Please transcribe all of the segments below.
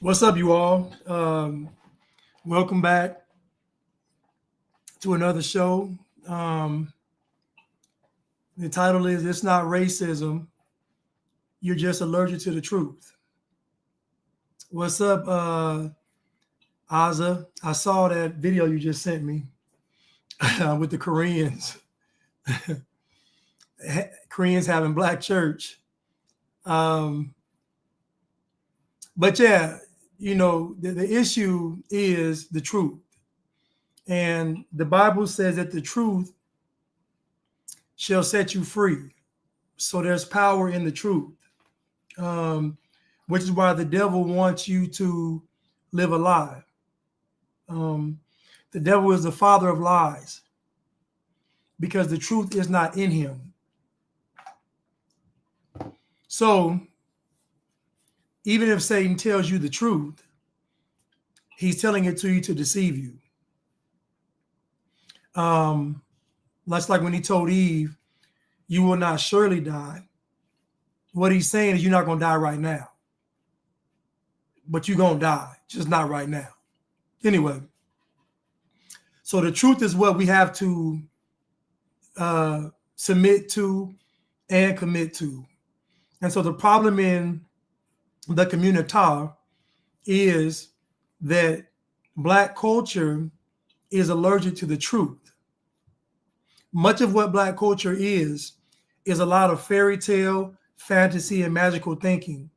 What's up, you all? Welcome back to another show. The title is It's Not Racism, You're Just Allergic to the Truth. What's up, Aza? I saw that video you just sent me with the Koreans. Koreans having black church. But yeah, the issue is the truth. And the Bible says that the truth shall set you free. So there's power in the truth, which is why the devil wants you to live a lie. The devil is the father of lies because the truth is not in him. So even if Satan tells you the truth, he's telling it to you to deceive you. That's like when he told Eve, you will not surely die. What he's saying is you're not going to die right now. But you're going to die, just not right now. Anyway, so the truth is what we have to submit to and commit to. And so the problem in the community is that Black culture is allergic to the truth. Much of what Black culture is a lot of fairy tale, fantasy, and magical thinking.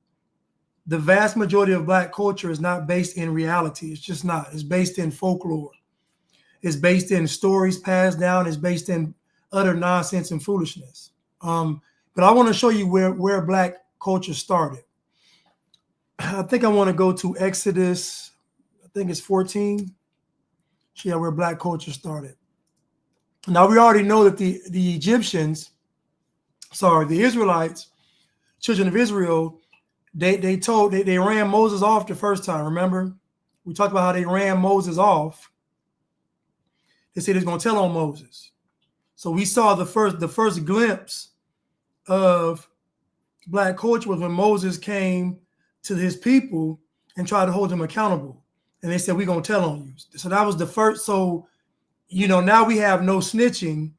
The vast majority of Black culture is not based in reality. It's just not. It's based in folklore. It's based in stories passed down. It's based in utter nonsense and foolishness. But I want to show you where Black culture started. I think I want to go to Exodus, I think it's 14. Yeah, where Black culture started. Now, we already know that the Israelites, children of Israel, they ran Moses off the first time. Remember? We talked about how they ran Moses off. They said it's going to tell on Moses. So we saw the first glimpse of Black culture was when Moses came to his people and tried to hold them accountable. And they said, we're going to tell on you. So that was the first. So, now we have no snitching,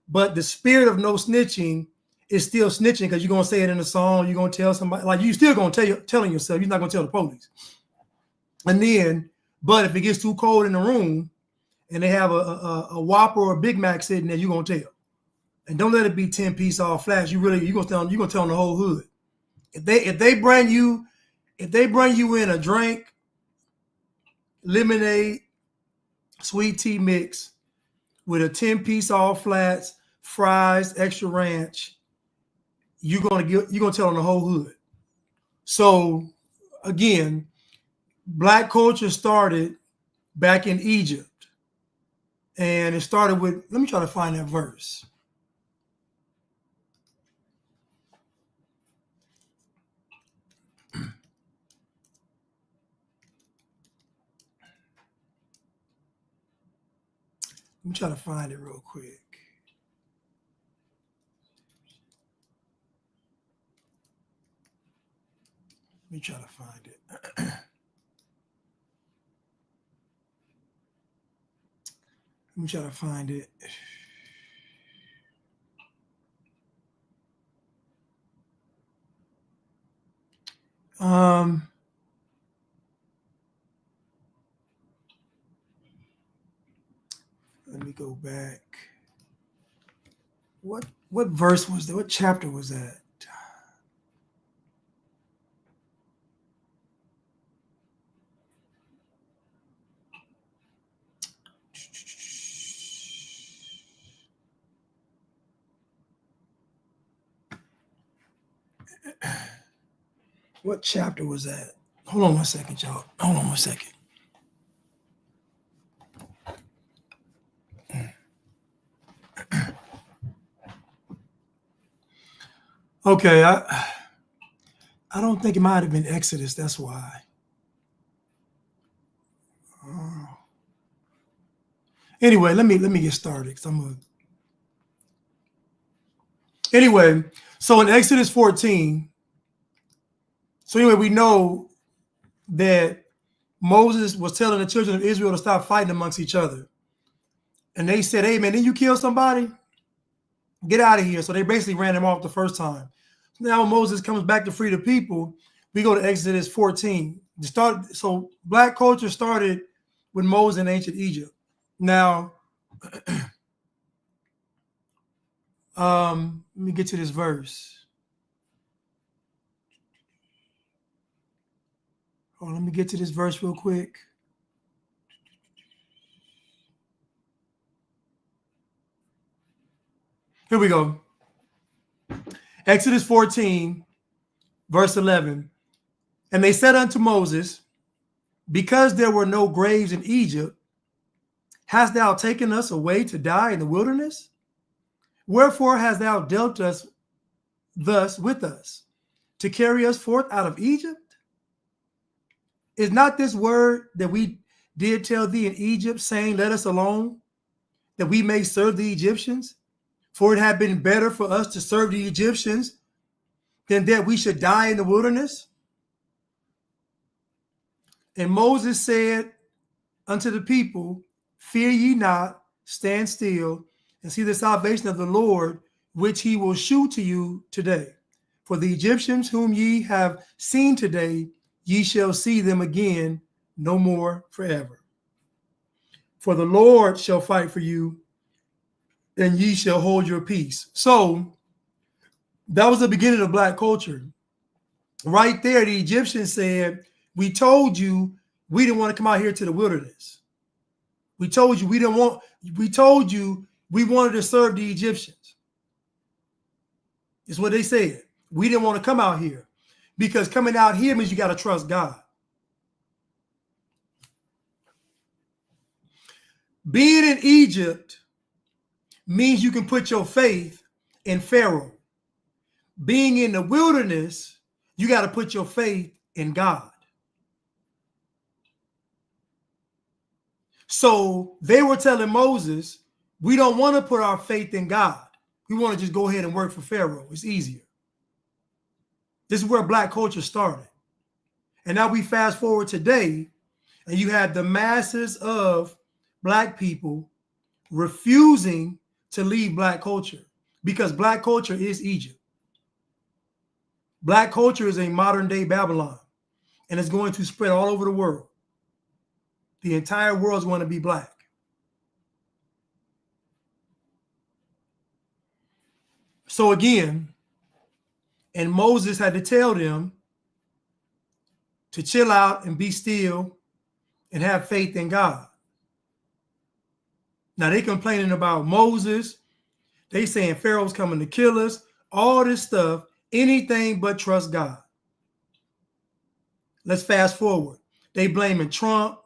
but the spirit of no snitching is still snitching because you're going to say it in a song. You're going to tell somebody, like you still going to telling yourself. You're not going to tell the police. And then, but if it gets too cold in the room and they have a Whopper or a Big Mac sitting there, you're going to tell. And don't let it be 10-piece all flats. You're going to tell the whole hood. If they bring you in a drink, lemonade, sweet tea mix with a 10-piece all flats, fries, extra ranch, you're gonna tell on the whole hood. So again, Black culture started back in Egypt, and it started with. Let me try to find that verse. Let me try to find it real quick. Let me try to find it. Let me try to find it. Let me go back. What verse was that? What chapter was that? What chapter was that? Hold on one second, y'all. Hold on one second. Okay, I don't think it might have been Exodus. That's why. Anyway, let me get started. So in Exodus 14. So anyway, we know that Moses was telling the children of Israel to stop fighting amongst each other. And they said, hey, man, didn't you kill somebody? Get out of here. So they basically ran him off the first time. So now when Moses comes back to free the people, we go to Exodus 14. So black culture started with Moses in ancient Egypt. Now, let me get to this verse. Oh, let me get to this verse real quick. Here we go. Exodus 14, verse 11. And they said unto Moses, because there were no graves in Egypt, hast thou taken us away to die in the wilderness? Wherefore hast thou dealt us thus with us, to carry us forth out of Egypt? Is not this word that we did tell thee in Egypt, saying, let us alone, that we may serve the Egyptians? For it had been better for us to serve the Egyptians than that we should die in the wilderness. And Moses said unto the people, fear ye not, stand still, and see the salvation of the Lord, which he will shew to you today. For the Egyptians whom ye have seen today, ye shall see them again no more forever. For the Lord shall fight for you, and ye shall hold your peace. So that was the beginning of black culture. Right there, the Egyptians said, we told you we didn't want to come out here to the wilderness. We told you we wanted to serve the Egyptians. It's what they said. We didn't want to come out here because coming out here means you got to trust God. Being in Egypt means you can put your faith in Pharaoh. Being in the wilderness, you got to put your faith in God. So they were telling Moses, we don't want to put our faith in God. We want to just go ahead and work for Pharaoh. It's easier. This is where black culture started. And now we fast forward today, and you have the masses of black people refusing to leave black culture because black culture is Egypt. Black culture is a modern day Babylon, and it's going to spread all over the world. The entire world is going to be black. So again, and Moses had to tell them to chill out and be still and have faith in God. Now they complaining about Moses. They saying Pharaoh's coming to kill us. All this stuff, anything but trust God. Let's fast forward. They blaming Trump.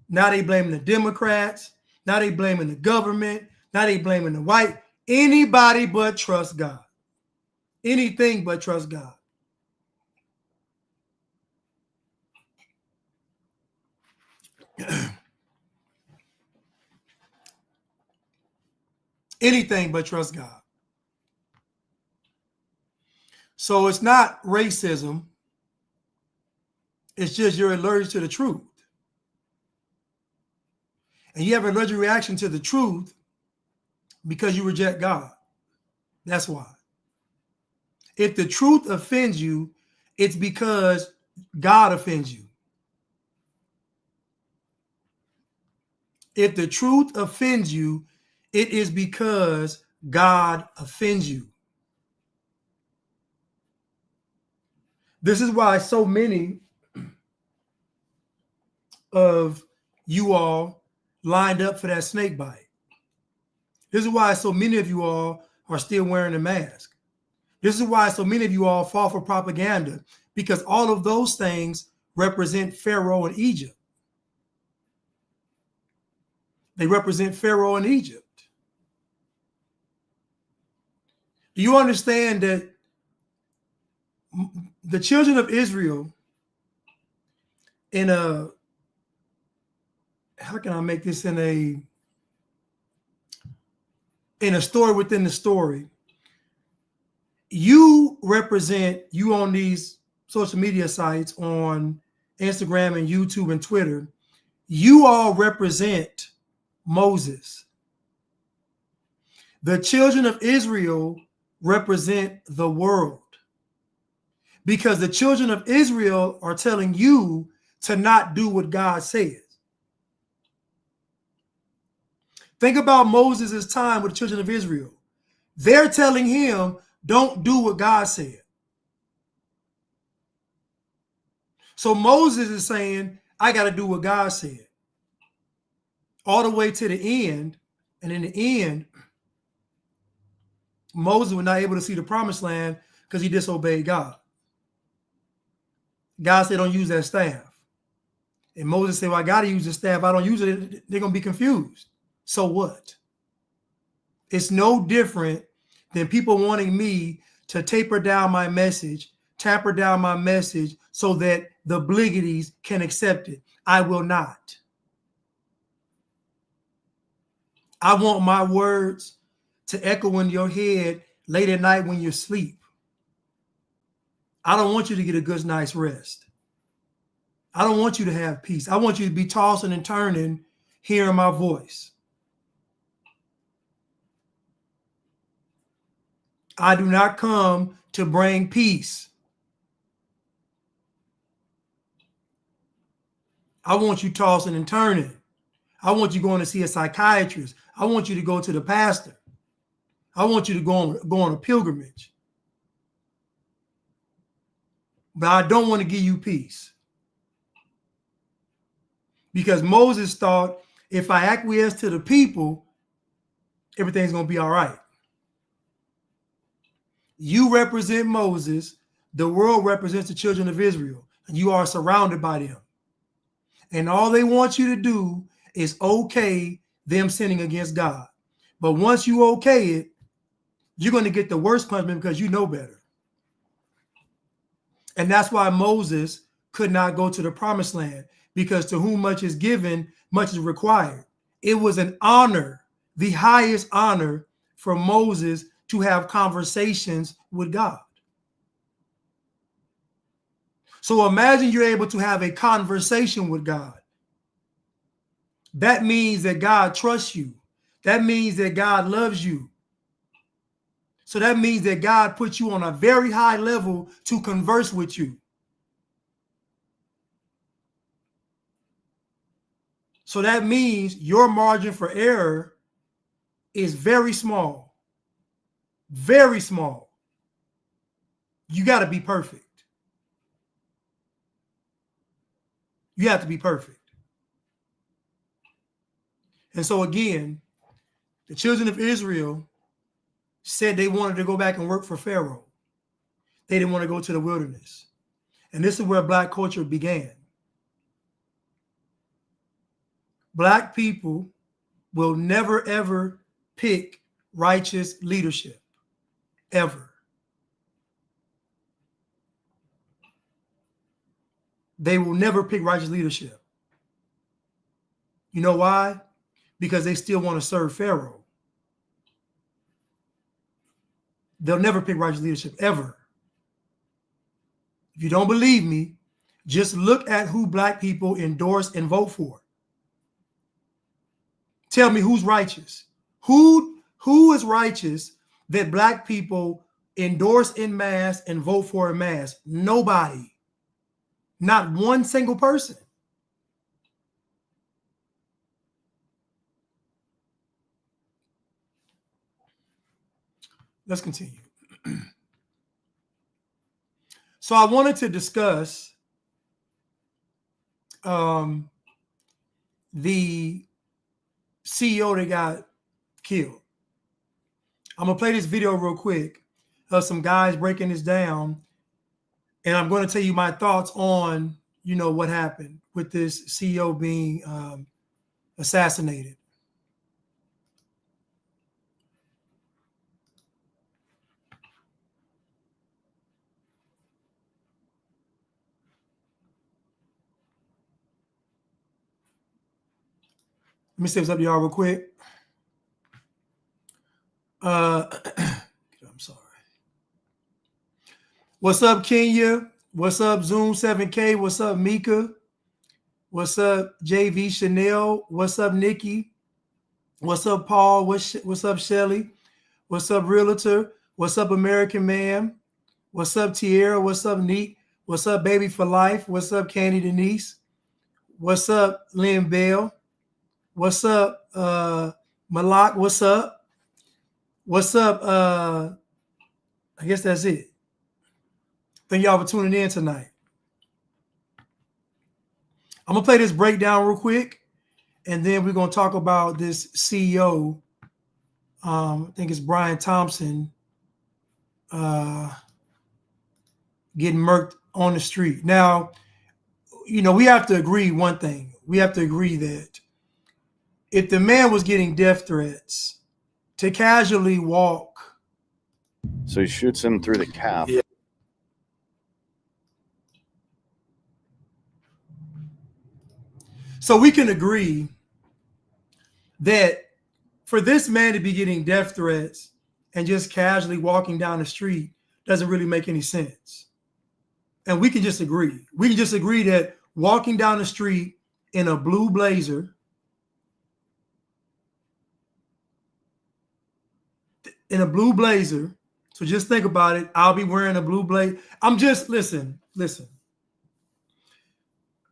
Now they blaming the Democrats. Now they blaming the government. Now they blaming the white. Anybody but trust God. Anything but trust God. Anything but trust God. So it's not racism. It's just you're allergic to the truth. And you have an allergic reaction to the truth because you reject God. That's why. If the truth offends you, it's because God offends you. If the truth offends you, it is because God offends you. This is why so many of you all lined up for that snake bite. This is why so many of you all are still wearing a mask. This is why so many of you all fall for propaganda, because all of those things represent Pharaoh and Egypt. They represent Pharaoh and Egypt. Do you understand that the children of Israel in a, how can I make this in a story within the story? You represent, you on these social media sites on Instagram and YouTube and Twitter, you all represent Moses. The children of Israel represent the world, because the children of Israel are telling you to not do what God says. Think about Moses' time with the children of Israel. They're telling him, don't do what God said. So Moses is saying, I got to do what God said. All the way to the end. And in the end, Moses was not able to see the promised land because he disobeyed God. God said, don't use that staff. And Moses said, well, I got to use the staff. I don't use it, they're going to be confused. So what? It's no different than people wanting me to taper down my message, tamper down my message so that the Bliggities can accept it. I will not. I want my words to echo in your head late at night when you sleep. I don't want you to get a good night's rest. I don't want you to have peace. I want you to be tossing and turning, hearing my voice. I do not come to bring peace. I want you tossing and turning. I want you going to see a psychiatrist. I want you to go to the pastor. I want you to go on a pilgrimage. But I don't want to give you peace. Because Moses thought, if I acquiesce to the people, everything's going to be all right. You represent Moses. The world represents the children of Israel. And you are surrounded by them. And all they want you to do is okay them sinning against God. But once you okay it, you're going to get the worst punishment because you know better. And that's why Moses could not go to the promised land, because to whom much is given, much is required. It was an honor, the highest honor for Moses to have conversations with God. So imagine you're able to have a conversation with God. That means that God trusts you. That means that God loves you. So that means that God puts you on a very high level to converse with you. So that means your margin for error is very small. Very small. You got to be perfect. You have to be perfect. And so again, the children of Israel said they wanted to go back and work for Pharaoh. They didn't want to go to the wilderness. And this is where Black culture began. Black people will never, ever pick righteous leadership. Ever. They will never pick righteous leadership. You know why? Because they still want to serve Pharaoh. They'll never pick righteous leadership, ever. If you don't believe me, just look at who Black people endorse and vote for. Tell me who's righteous. Who is righteous that Black people endorse en masse and vote for en masse? Nobody. Not one single person. Let's continue. So I wanted to discuss the CEO that got killed. I'm going to play this video real quick of some guys breaking this down. And I'm going to tell you my thoughts on, what happened with this CEO being assassinated. Let me say what's up to y'all real quick. I'm sorry. What's up, Kenya? What's up, Zoom 7K? What's up, Mika? What's up, JV Chanel? What's up, Nikki? What's up, Paul? What's up, Shelly? What's up, Realtor? What's up, American Man? What's up, Tierra? What's up, Neat? What's up, Baby for Life? What's up, Candy Denise? What's up, Lynn Bell? What's up, Malak? What's up? What's up? I guess that's it. Thank y'all for tuning in tonight. I'm going to play this breakdown real quick, and then we're going to talk about this CEO. I think it's Brian Thompson getting murked on the street. Now, you know, we have to agree one thing. We have to agree that if the man was getting death threats to casually walk. So he shoots him through the calf. Yeah. So we can agree that for this man to be getting death threats and just casually walking down the street doesn't really make any sense. And we can just agree. We can just agree that walking down the street in a blue blazer, so just think about it. I'll be wearing a blue blazer. Listen.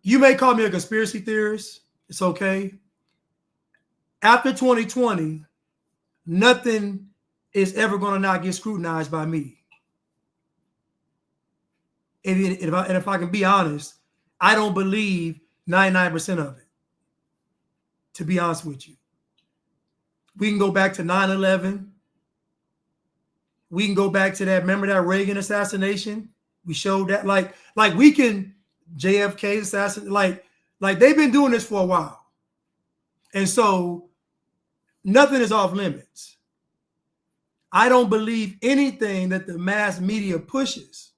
You may call me a conspiracy theorist. It's okay. After 2020, nothing is ever going to not get scrutinized by me. And if I can be honest, I don't believe 99% of it, to be honest with you. We can go back to 9/11. We can go back to that. Remember that Reagan assassination? We showed that. Like we can JFK assassination. Like they've been doing this for a while. And so nothing is off limits. I don't believe anything that the mass media pushes,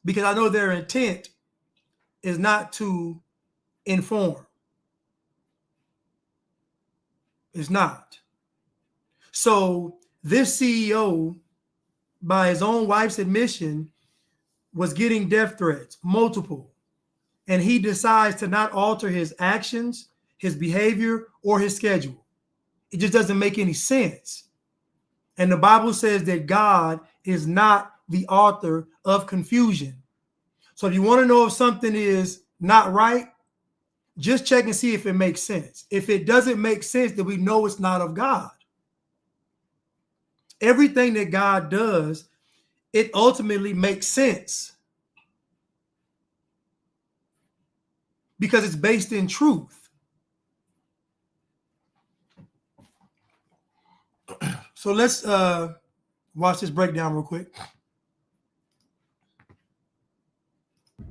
because I know their intent is not to inform. It's not. So this CEO, by his own wife's admission, was getting death threats, multiple. And he decides to not alter his actions, his behavior, or his schedule. It just doesn't make any sense. And the Bible says that God is not the author of confusion. So if you want to know if something is not right, just check and see if it makes sense. If it doesn't make sense, then we know it's not of God. Everything that God does, it ultimately makes sense because it's based in truth. So let's watch this breakdown real quick.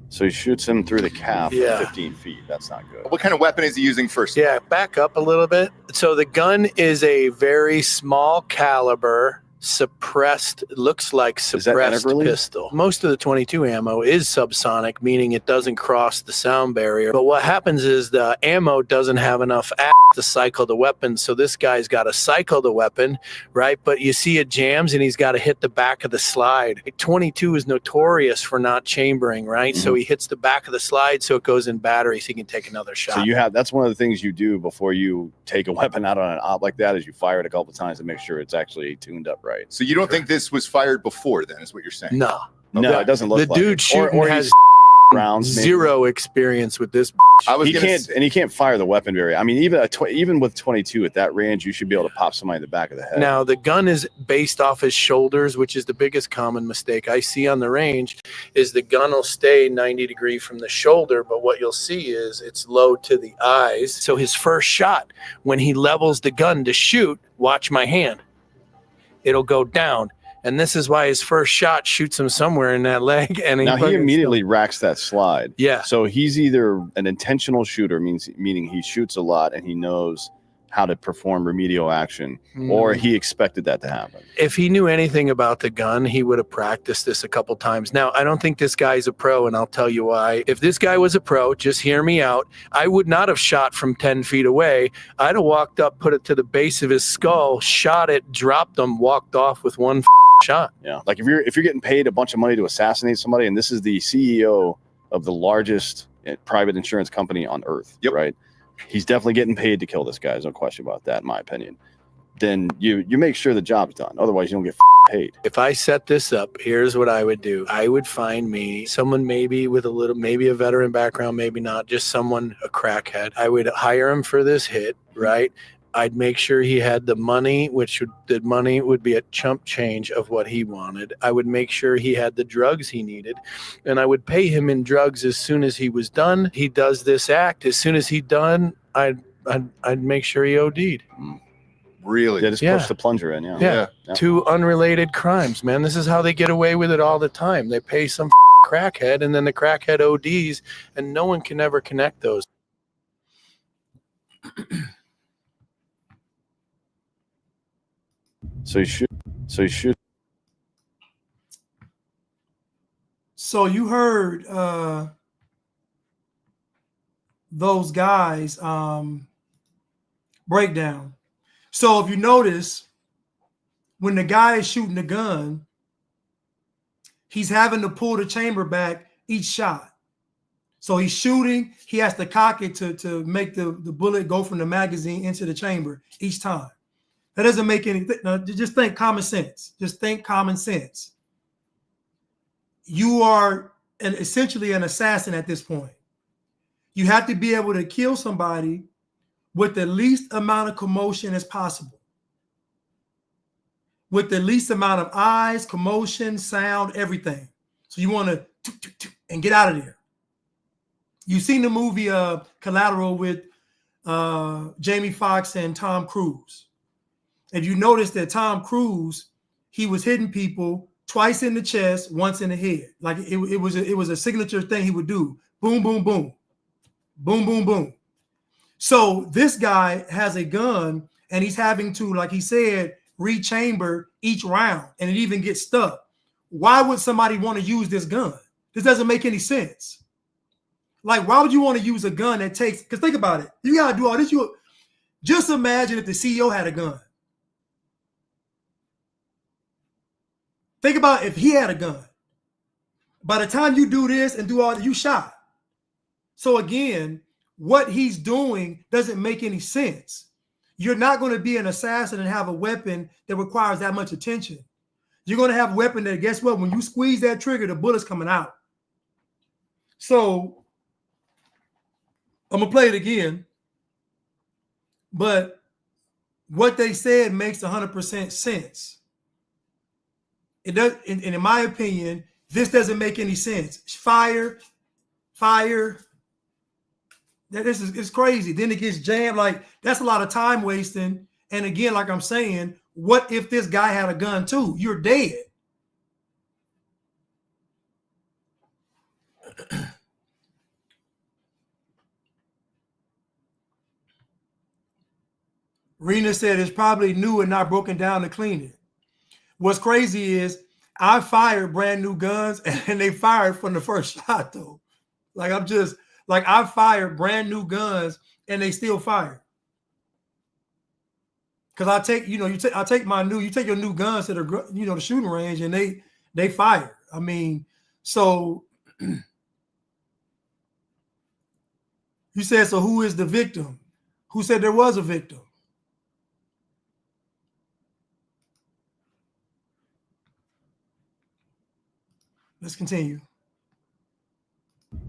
So he shoots him through the calf Yeah. at 15 feet. That's not good. What kind of weapon is he using first? Yeah, back up a little bit. So the gun is a very small caliber, looks like suppressed integrally? pistol. Most of the 22 ammo is subsonic, meaning it doesn't cross the sound barrier. But what happens is the ammo doesn't have enough to cycle the weapon. So this guy's got to cycle the weapon, right? But you see it jams and he's got to hit the back of the slide. 22 is notorious for not chambering, right? Mm-hmm. So he hits the back of the slide so it goes in battery so he can take another shot. So that's one of the things you do before you take a weapon out on an op like that is you fire it a couple of times to make sure it's actually tuned up right. So you don't think this was fired before then, is what you're saying? No. No, it doesn't look like the dude it. shooting or has rounds, zero experience with this. He can't fire the weapon very. I mean, even with 22 at that range, you should be able to pop somebody in the back of the head. Now the gun is based off his shoulders, which is the biggest common mistake I see on the range. Is the gun will stay 90 degrees from the shoulder, but what you'll see is it's low to the eyes. So his first shot, when he levels the gun to shoot, watch my hand. It'll go down. And this is why his first shot shoots him somewhere in that leg. And he immediately racks that slide. Yeah. So he's either an intentional shooter, meaning he shoots a lot and he knows how to perform remedial action, or he expected that to happen. If he knew anything about the gun, he would have practiced this a couple times. Now, I don't think this guy's a pro, and I'll tell you why. If this guy was a pro, just hear me out, I would not have shot from 10 feet away. I'd have walked up, put it to the base of his skull, shot it, dropped him, walked off with one shot. Yeah, like if you're getting paid a bunch of money to assassinate somebody, and this is the CEO of the largest private insurance company on earth, right? He's definitely getting paid to kill this guy. There's no question about that, in my opinion. Then you make sure the job's done. Otherwise, you don't get paid. If I set this up, here's what I would do. I would find me someone maybe with maybe a veteran background, maybe not, just someone, a crackhead. I would hire him for this hit, right? I'd make sure he had the money, the money would be a chump change of what he wanted. I would make sure he had the drugs he needed, and I would pay him in drugs as soon as he was done. He does this act. As soon as he's done, I'd make sure he OD'd. Really? Yeah, just push the plunger in. Yeah. Two unrelated crimes, man. This is how they get away with it all the time. They pay some crackhead, and then the crackhead ODs, and no one can ever connect those. So you should. So you heard those guys breakdown. So if you notice, when the guy is shooting the gun, he's having to pull the chamber back each shot. So he's shooting, he has to cock it to make the bullet go from the magazine into the chamber each time. That doesn't make any, just think common sense. Just think common sense. You are essentially an assassin at this point. You have to be able to kill somebody with the least amount of commotion as possible. With the least amount of eyes, commotion, sound, everything. So you want to and get out of there. You've seen the movie Collateral with Jamie Foxx and Tom Cruise. If you notice that Tom Cruise, he was hitting people twice in the chest, once in the head. Like it was a signature thing he would do. Boom, boom, boom. Boom, boom, boom. So this guy has a gun and he's having to, like he said, rechamber each round, and it even gets stuck. Why would somebody want to use this gun? This doesn't make any sense. Like, why would you want to use a gun that takes, because think about it. You got to do all this. Just imagine if the CEO had a gun. Think about if he had a gun. By the time you do this and do all that, you shot. So again, what he's doing doesn't make any sense. You're not going to be an assassin and have a weapon that requires that much attention. You're going to have a weapon that, guess what? When you squeeze that trigger, the bullet's coming out. So I'm going to play it again. But what they said makes 100% sense. It does, and in my opinion, this doesn't make any sense. Fire. It's crazy. Then it gets jammed. Like, that's a lot of time wasting. And again, like I'm saying, what if this guy had a gun too? You're dead. Rena said it's probably new and not broken down to clean it. What's crazy is I fired brand new guns and they fired from the first shot though. Like I fired brand new guns and they still fire. Cause I take, you take your new guns to the, the shooting range and they fire. I mean, so you said, so who is the victim? Who said there was a victim? Let's continue.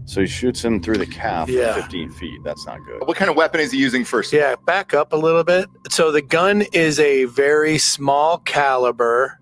So he shoots him through the calf at 15 feet. That's not good. What kind of weapon is he using first? Yeah, back up a little bit. So the gun is a very small caliber,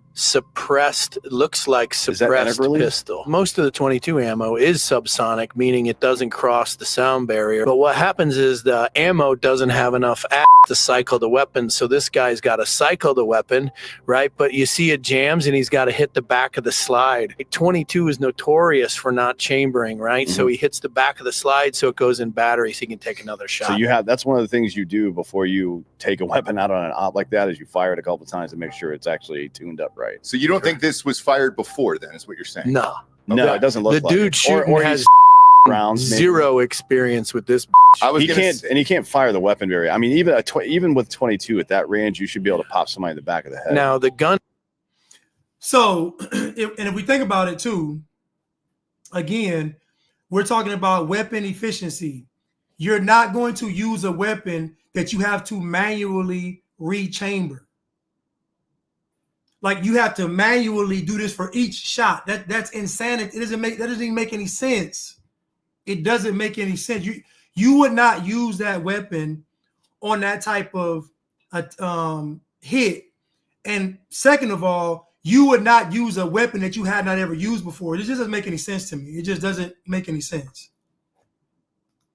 looks like suppressed pistol. Most of the 22 ammo is subsonic, meaning it doesn't cross the sound barrier. But what happens is the ammo doesn't have enough to cycle the weapon. So this guy's got to cycle the weapon, right? But you see it jams and he's got to hit the back of the slide. 22 is notorious for not chambering, right? So he hits the back of the slide so it goes in battery so he can take another shot. So that's one of the things you do before you take a weapon out on an op like that is you fire it a couple of times to make sure it's actually tuned up right. So you don't think this was fired before then, is what you're saying? No. No, it doesn't look like it. The dude shooting has rounds, zero experience with this. He can't fire the weapon very. I mean, even with 22 at that range, you should be able to pop somebody in the back of the head. Now the gun. So, if we think about it too, again, we're talking about weapon efficiency. You're not going to use a weapon that you have to manually rechamber. Like you have to manually do this for each shot. That's insanity. That doesn't even make any sense. It doesn't make any sense. You would not use that weapon on that type of hit. And second of all, you would not use a weapon that you had not ever used before. It just doesn't make any sense to me. It just doesn't make any sense.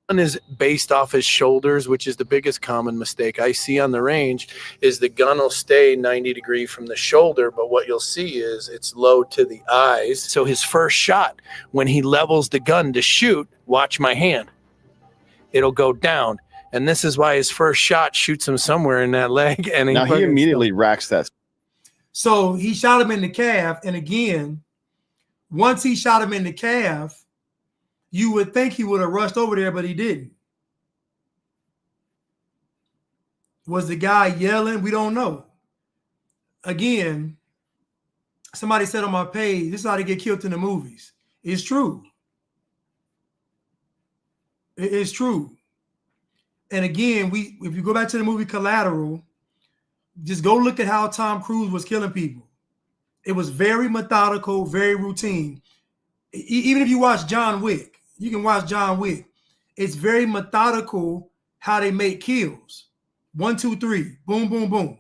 One is based off his shoulders, which is the biggest common mistake I see on the range, is the gun will stay 90 degrees from the shoulder, but what you'll see is it's low to the eyes. So his first shot, when he levels the gun to shoot, watch my hand, it'll go down. And this is why his first shot shoots him somewhere in that leg. And he immediately racks that. So he shot him in the calf. And again, once he shot him in the calf, you would think he would have rushed over there, but he didn't. Was the guy yelling? We don't know. Again, somebody said on my page, this is how they get killed in the movies. It's true. It's true. And again, if you go back to the movie Collateral, just go look at how Tom Cruise was killing people. It was very methodical, very routine. Even if you watch John Wick, you can watch John Wick. It's very methodical how they make kills. 1, 2, 3, boom, boom, boom.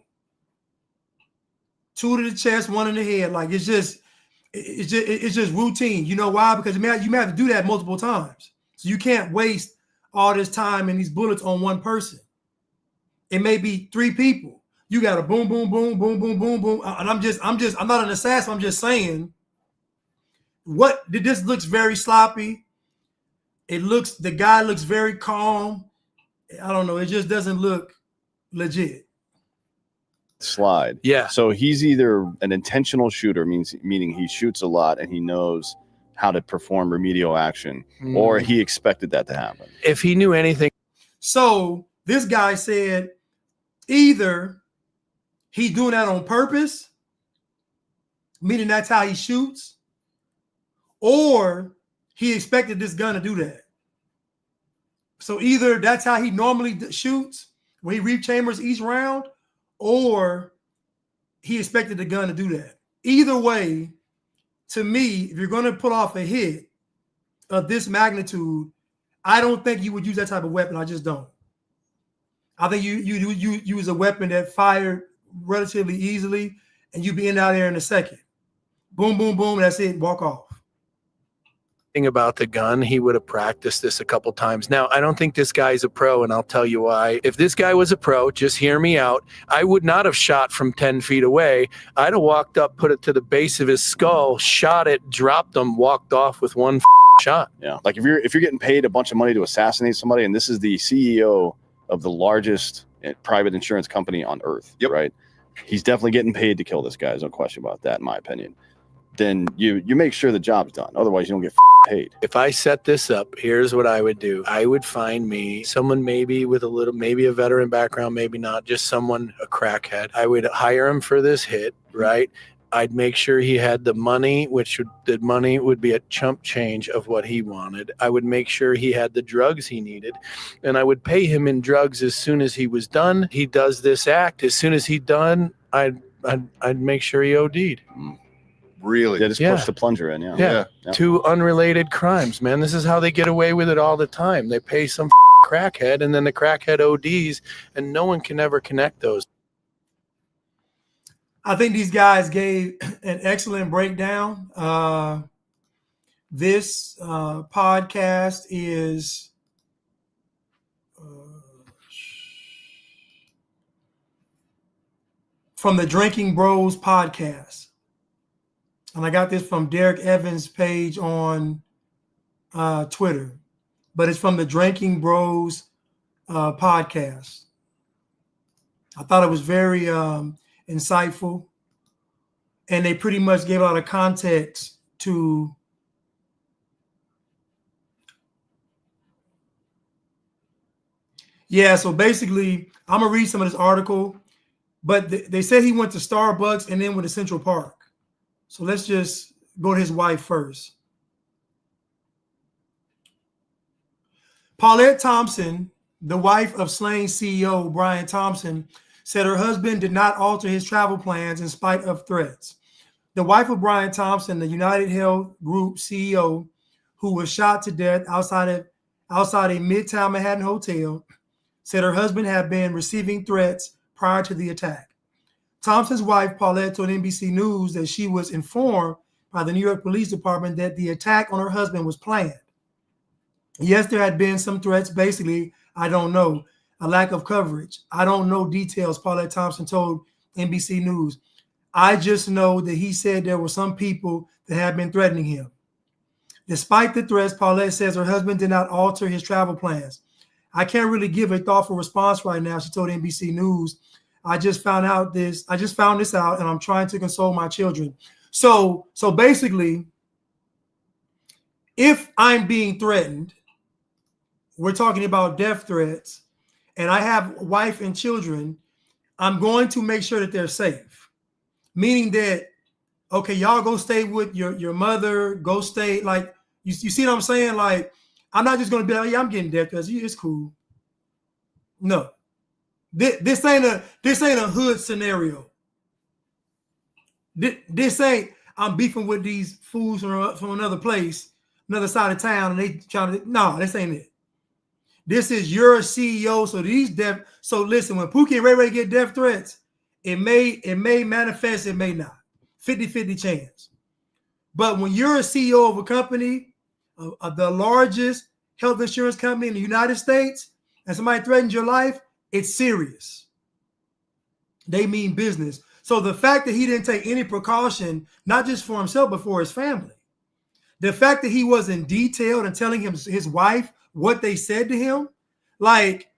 2 to the chest, 1 in the head. Like it's just routine. You know why? Because you may have to do that multiple times. So you can't waste all this time and these bullets on one person. It may be 3 people. You got a boom, boom, boom, boom, boom, boom, boom. And I'm not an assassin. I'm just saying this looks very sloppy. The guy looks very calm. I don't know. It just doesn't look legit. Slide. Yeah. So he's either an intentional shooter, meaning he shoots a lot and he knows how to perform remedial action, or he expected that to happen. If he knew anything. So this guy said either he's doing that on purpose, meaning that's how he shoots, or he expected this gun to do that. So either that's how he normally shoots, when he rechambers each round, or he expected the gun to do that. Either way, to me, if you're going to pull off a hit of this magnitude, I don't think you would use that type of weapon. I just don't. I think you use a weapon that fired relatively easily, and you be in out there in a second. Boom, boom, boom. That's it. Walk off. Thing about the gun, he would have practiced this a couple times. Now, I don't think this guy's a pro, and I'll tell you why. If this guy was a pro, just hear me out, I would not have shot from 10 feet away. I'd have walked up, put it to the base of his skull, shot it, dropped him, walked off with one shot. Yeah. Like if you're getting paid a bunch of money to assassinate somebody, and this is the CEO of the largest private insurance company on earth, right? He's definitely getting paid to kill this guy. There's no question about that, in my opinion. Then you make sure the job's done. Otherwise, you don't get paid. If I set this up, here's what I would do. I would find me someone maybe with maybe a veteran background, maybe not, just someone, a crackhead. I would hire him for this hit, right? I'd make sure he had the money, the money would be a chump change of what he wanted. I would make sure he had the drugs he needed, and I would pay him in drugs as soon as he was done. He does this act. As soon as he's done, I'd make sure he OD'd. Really? Yeah, just push the plunger in. Yeah. 2 unrelated crimes, man. This is how they get away with it all the time. They pay some crackhead, and then the crackhead ODs, and no one can ever connect those. I think these guys gave an excellent breakdown. This podcast is from the Drinking Bros podcast. And I got this from Derek Evans' page on Twitter. But it's from the Drinking Bros podcast. I thought it was very insightful. And they pretty much gave a lot of context to so basically, I'm going to read some of this article. But they said he went to Starbucks and then went to Central Park. So let's just go to his wife first. Paulette Thompson, the wife of slain CEO Brian Thompson, said her husband did not alter his travel plans in spite of threats. The wife of Brian Thompson, the United Health Group CEO, who was shot to death outside a Midtown Manhattan hotel, said her husband had been receiving threats prior to the attack. Thompson's wife, Paulette, told NBC News that she was informed by the New York Police Department that the attack on her husband was planned. Yes, there had been some threats. Basically, I don't know. A lack of coverage. I don't know details, Paulette Thompson told NBC News. I just know that he said there were some people that had been threatening him. Despite the threats, Paulette says her husband did not alter his travel plans. I can't really give a thoughtful response right now, she told NBC News. I just found this out, and I'm trying to console my children. So basically, if I'm being threatened, we're talking about death threats, and I have a wife and children, I'm going to make sure that they're safe. Meaning that, okay, y'all go stay with your mother, go stay, like, you see what I'm saying? Like, I'm not just going to be like, yeah, I'm getting death threats. It's cool. No. This ain't a hood scenario. This ain't, I'm beefing with these fools from another place, another side of town, and they trying to, no, this ain't it. This is your CEO. So listen, when Pookie and Ray Ray get death threats, it may manifest, it may not. 50-50 chance. But when you're a CEO of a company, of the largest health insurance company in the United States, and somebody threatens your life, it's serious. They mean business. So the fact that he didn't take any precaution, not just for himself, but for his family. The fact that he wasn't detailed and telling his wife what they said to him, like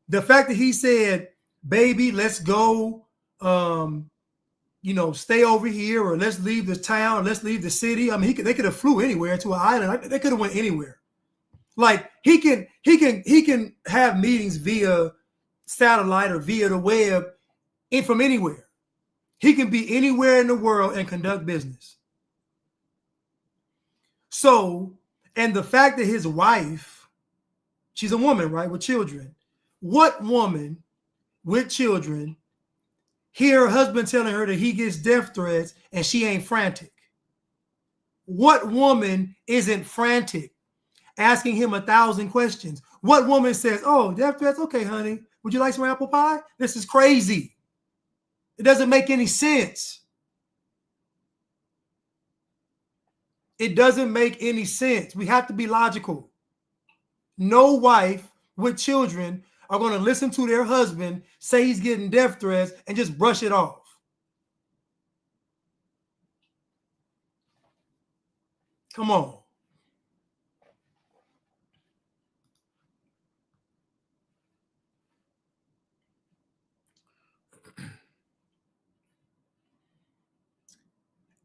the fact that he said, baby, let's go, stay over here, or let's leave the town, or let's leave the city. I mean, they could have flew anywhere to an island. They could have went anywhere. Like he can have meetings via satellite or via the web from anywhere. He can be anywhere in the world and conduct business. So, and the fact that his wife, she's a woman, right, with children. What woman with children hear her husband telling her that he gets death threats and she ain't frantic? What woman isn't frantic, asking him 1,000 questions? What woman says, oh, death threats? Okay, honey, would you like some apple pie? This is crazy. It doesn't make any sense. It doesn't make any sense. We have to be logical. No wife with children are going to listen to their husband say he's getting death threats and just brush it off. Come on.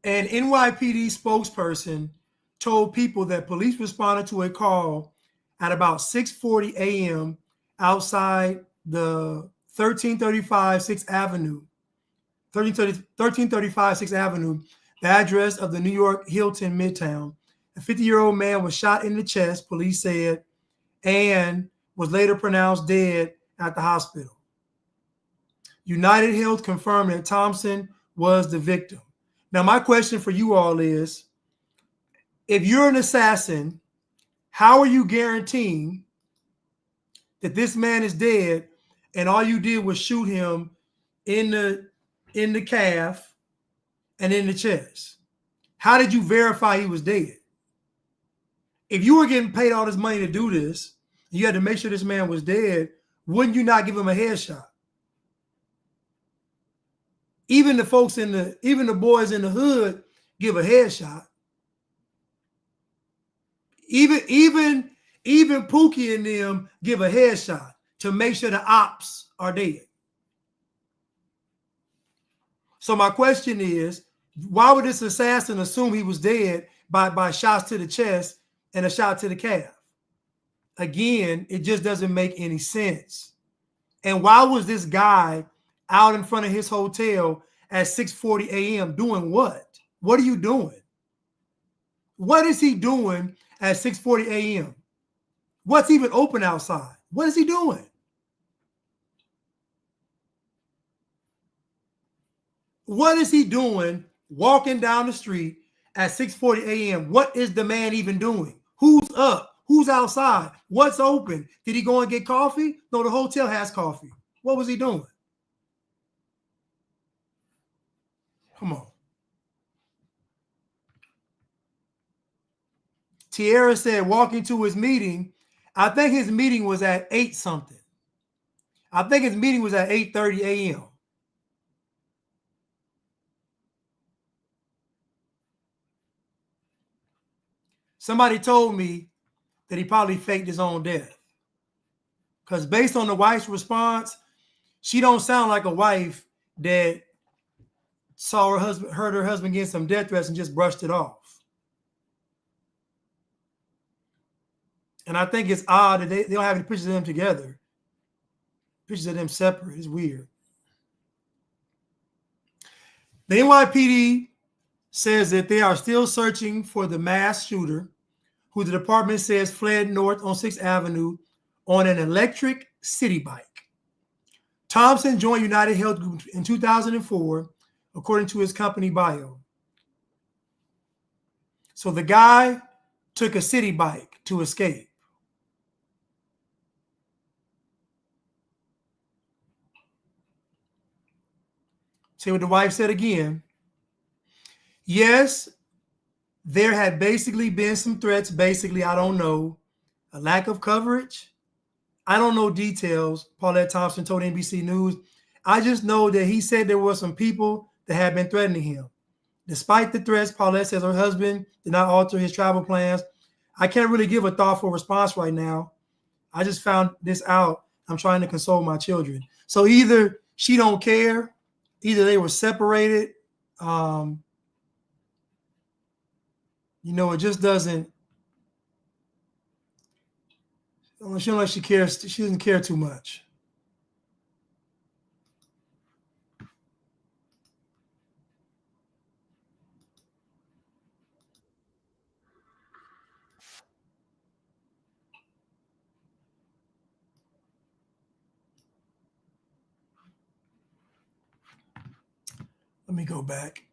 An NYPD spokesperson told people that police responded to a call at about 6:40 a.m. outside the 1335 6th Avenue, 1335 6th Avenue, the address of the New York Hilton Midtown. A 50-year-old man was shot in the chest, police said, and was later pronounced dead at the hospital. United Health confirmed that Thompson was the victim. Now, my question for you all is, if you're an assassin, how are you guaranteeing that this man is dead and all you did was shoot him in the calf and in the chest? How did you verify he was dead? If you were getting paid all this money to do this, you had to make sure this man was dead, wouldn't you not give him a headshot? Even the folks even the boys in the hood give a headshot. Even Pookie and them give a headshot to make sure the ops are dead. So my question is, why would this assassin assume he was dead by shots to the chest and a shot to the calf? Again, it just doesn't make any sense. And why was this guy out in front of his hotel at 6:40 a.m. doing what? What are you doing? What is he doing at 6:40 a.m.? What's even open outside? What is he doing? What is he doing walking down the street at 6:40 a.m.? What is the man even doing? Who's up? Who's outside? What's open? Did he go and get coffee? No, the hotel has coffee. What was he doing? Come on. Tierra said walking to his meeting. I think his meeting was at 8 something. I think his meeting was at 8:30 a.m. Somebody told me that he probably faked his own death. Because based on the wife's response, she don't sound like a wife that saw her husband, heard her husband getting some death threats and just brushed it off. And I think it's odd that they don't have any pictures of them together. Pictures of them separate. It's weird. The NYPD says that they are still searching for the mass shooter, who the department says fled north on 6th Avenue on an electric city bike. Thompson joined United Health Group in 2004, according to his company bio. So the guy took a city bike to escape. See what the wife said again. Yes, there had basically been some threats. Basically, I don't know. A lack of coverage. I don't know details. Paulette Thompson told NBC News. I just know that he said there were some people that had been threatening him. Despite the threats, Paulette says her husband did not alter his travel plans. I can't really give a thoughtful response right now. I just found this out. I'm trying to console my children. So either she don't care, either they were separated. It just doesn't. She don't like she cares. She doesn't care too much. Let me go back.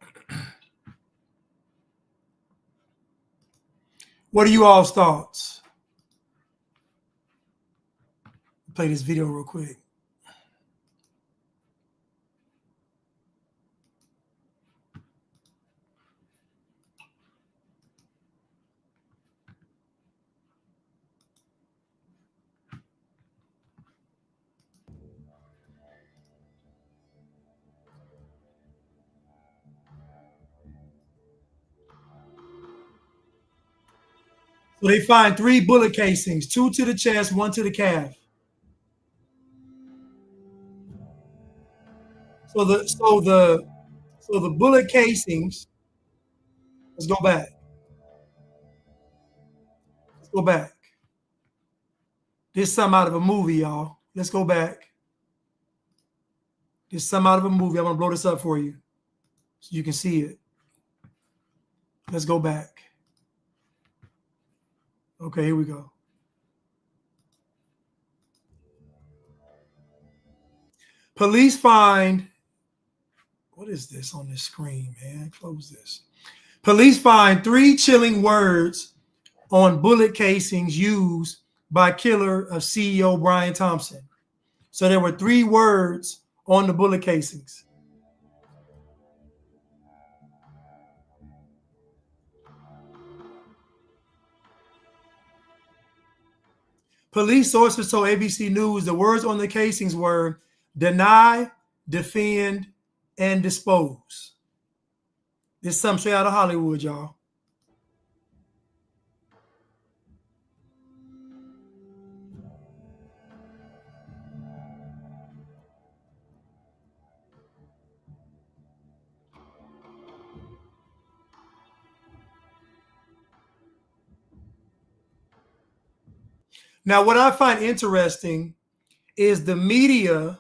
What are you all's thoughts? Play this video real quick. So they find 3 bullet casings, 2 to the chest, 1 to the calf. So the bullet casings. Let's go back. Let's go back. This is something out of a movie, y'all. Let's go back. This is something out of a movie. I'm gonna blow this up for you so you can see it. Let's go back. Okay, here we go. Police find, what is this on this screen, man? Close this. Police find 3 chilling words on bullet casings used by killer of CEO Brian Thompson. So there were 3 words on the bullet casings. Police sources told ABC News the words on the casings were deny, defend, and dispose. This is something straight out of Hollywood, y'all. Now, what I find interesting is the media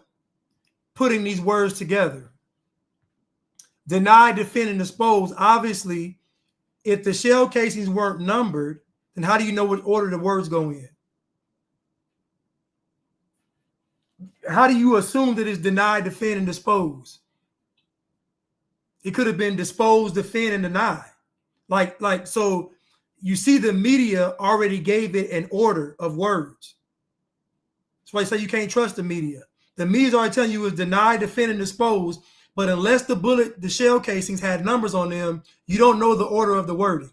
putting these words together. deny, defend, and dispose. Obviously, if the shell casings weren't numbered, then how do you know what order the words go in? How do you assume that it's deny, defend, and dispose? It could have been dispose, defend, and deny. So you see the media already gave it an order of words. That's why I say you can't trust the media. The media's already telling you it's deny, defend, and dispose, but unless the shell casings had numbers on them, you don't know the order of the wording.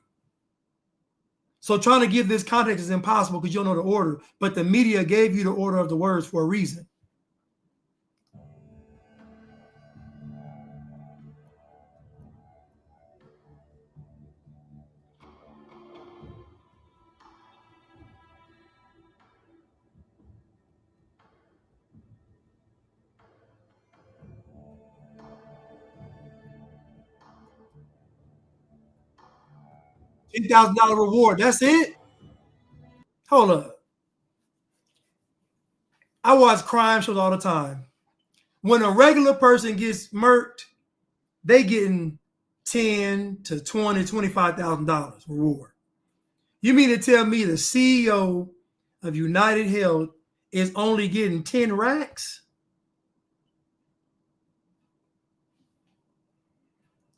So trying to give this context is impossible because you don't know the order, but the media gave you the order of the words for a reason. $10,000 reward. That's it? Hold up. I watch crime shows all the time. When a regular person gets murked, they getting $10,000 to $20,000, $25,000 reward. You mean to tell me the CEO of United Health is only getting 10 racks?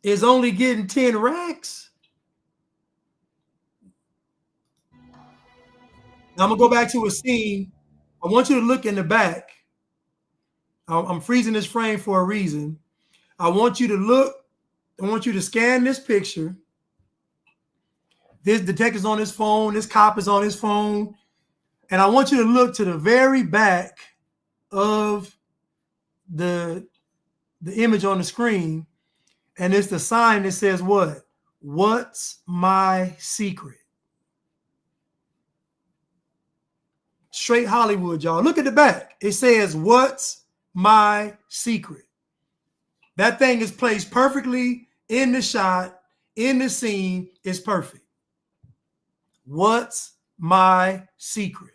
Is only getting 10 racks? Now I'm gonna go back to a scene. I want you to look in the back. I'm freezing this frame for a reason. I want you to look. I want you to scan this picture. This detective's on his phone. This cop is on his phone. And I want you to look to the very back of the image on the screen. And it's the sign that says what? What's my secret? Straight Hollywood, y'all. Look at the back. It says, what's my secret? That thing is placed perfectly in the shot, in the scene. It's perfect. What's my secret?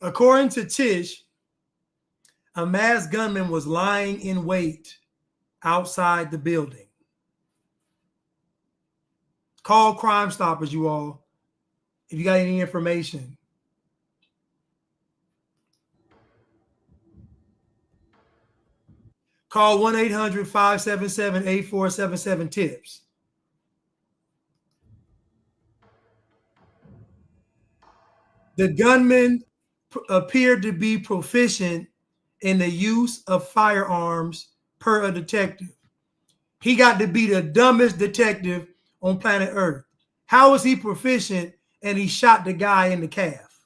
According to Tish, a masked gunman was lying in wait outside the building. Call Crime Stoppers, you all, if you got any information. Call 1-800-577-8477-TIPS. The gunman appeared to be proficient in the use of firearms per a detective. He got to be the dumbest detective on planet Earth. How is he proficient and he shot the guy in the calf?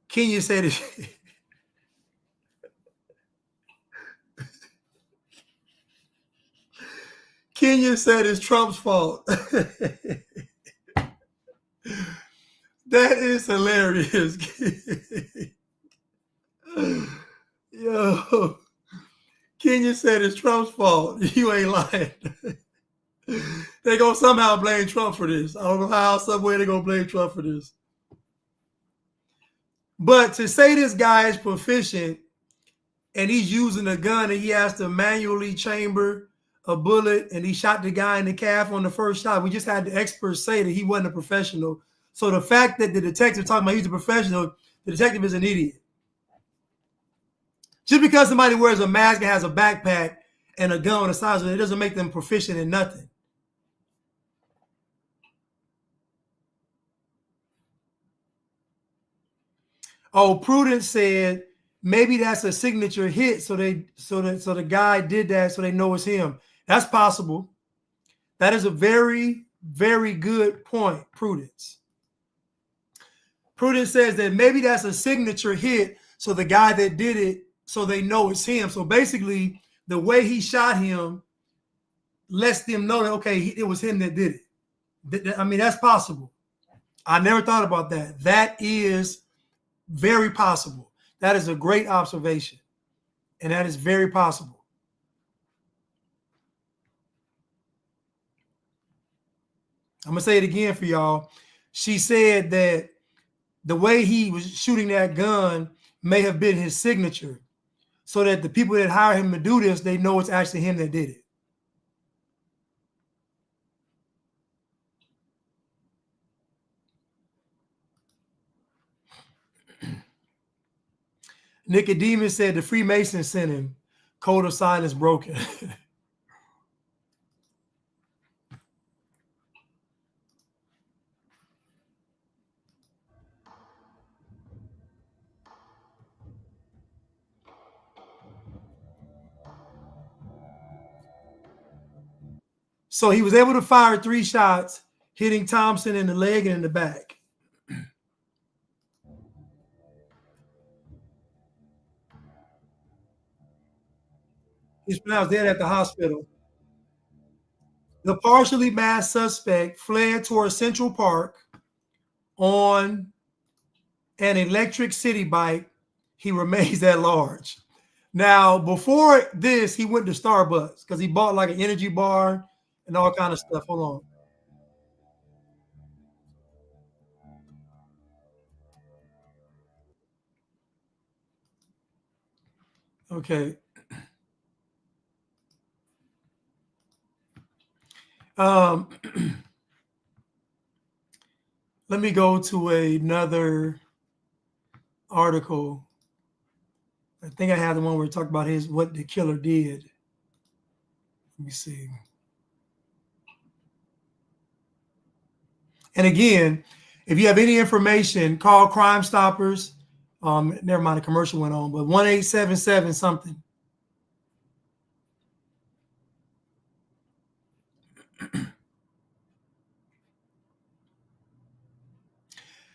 Kenya said it. Kenya said it's Trump's fault. That is hilarious. Yo, Kenya said it's Trump's fault. You ain't lying. They're going to somehow blame Trump for this. I don't know how, some way they're going to blame Trump for this. But to say this guy is proficient and he's using a gun and he has to manually chamber a bullet and he shot the guy in the calf on the first shot, we just had the experts say that he wasn't a professional. So the fact that the detective talking about he's a professional, the detective is an idiot. Just because somebody wears a mask and has a backpack and a gun on the side of it, it doesn't make them proficient in nothing. Oh, Prudence said maybe that's a signature hit. So the guy did that so they know it's him. That's possible. That is a very, very good point, Prudence. Prudence says that maybe that's a signature hit. So the guy that did it, so they know it's him. So basically, the way he shot him lets them know that, okay, it was him that did it. I mean, that's possible. I never thought about that. That is very possible. That is a great observation. And that is very possible. I'm going to say it again for y'all. She said that the way he was shooting that gun may have been his signature, so that the people that hire him to do this, they know it's actually him that did it. Nicodemus said the Freemasons sent him. Code of silence broken. So he was able to fire 3 shots, hitting Thompson in the leg and in the back. He's pronounced dead at the hospital. The partially masked suspect fled toward Central Park on an electric city bike. He remains at large. Now, before this, he went to Starbucks because he bought like an energy bar and all kind of stuff. Hold on. Okay. Let me go to another article. I think I have the one where we talk about what the killer did. Let me see. And again, if you have any information, call Crime Stoppers. Never mind, the commercial went on, but 1-877 something.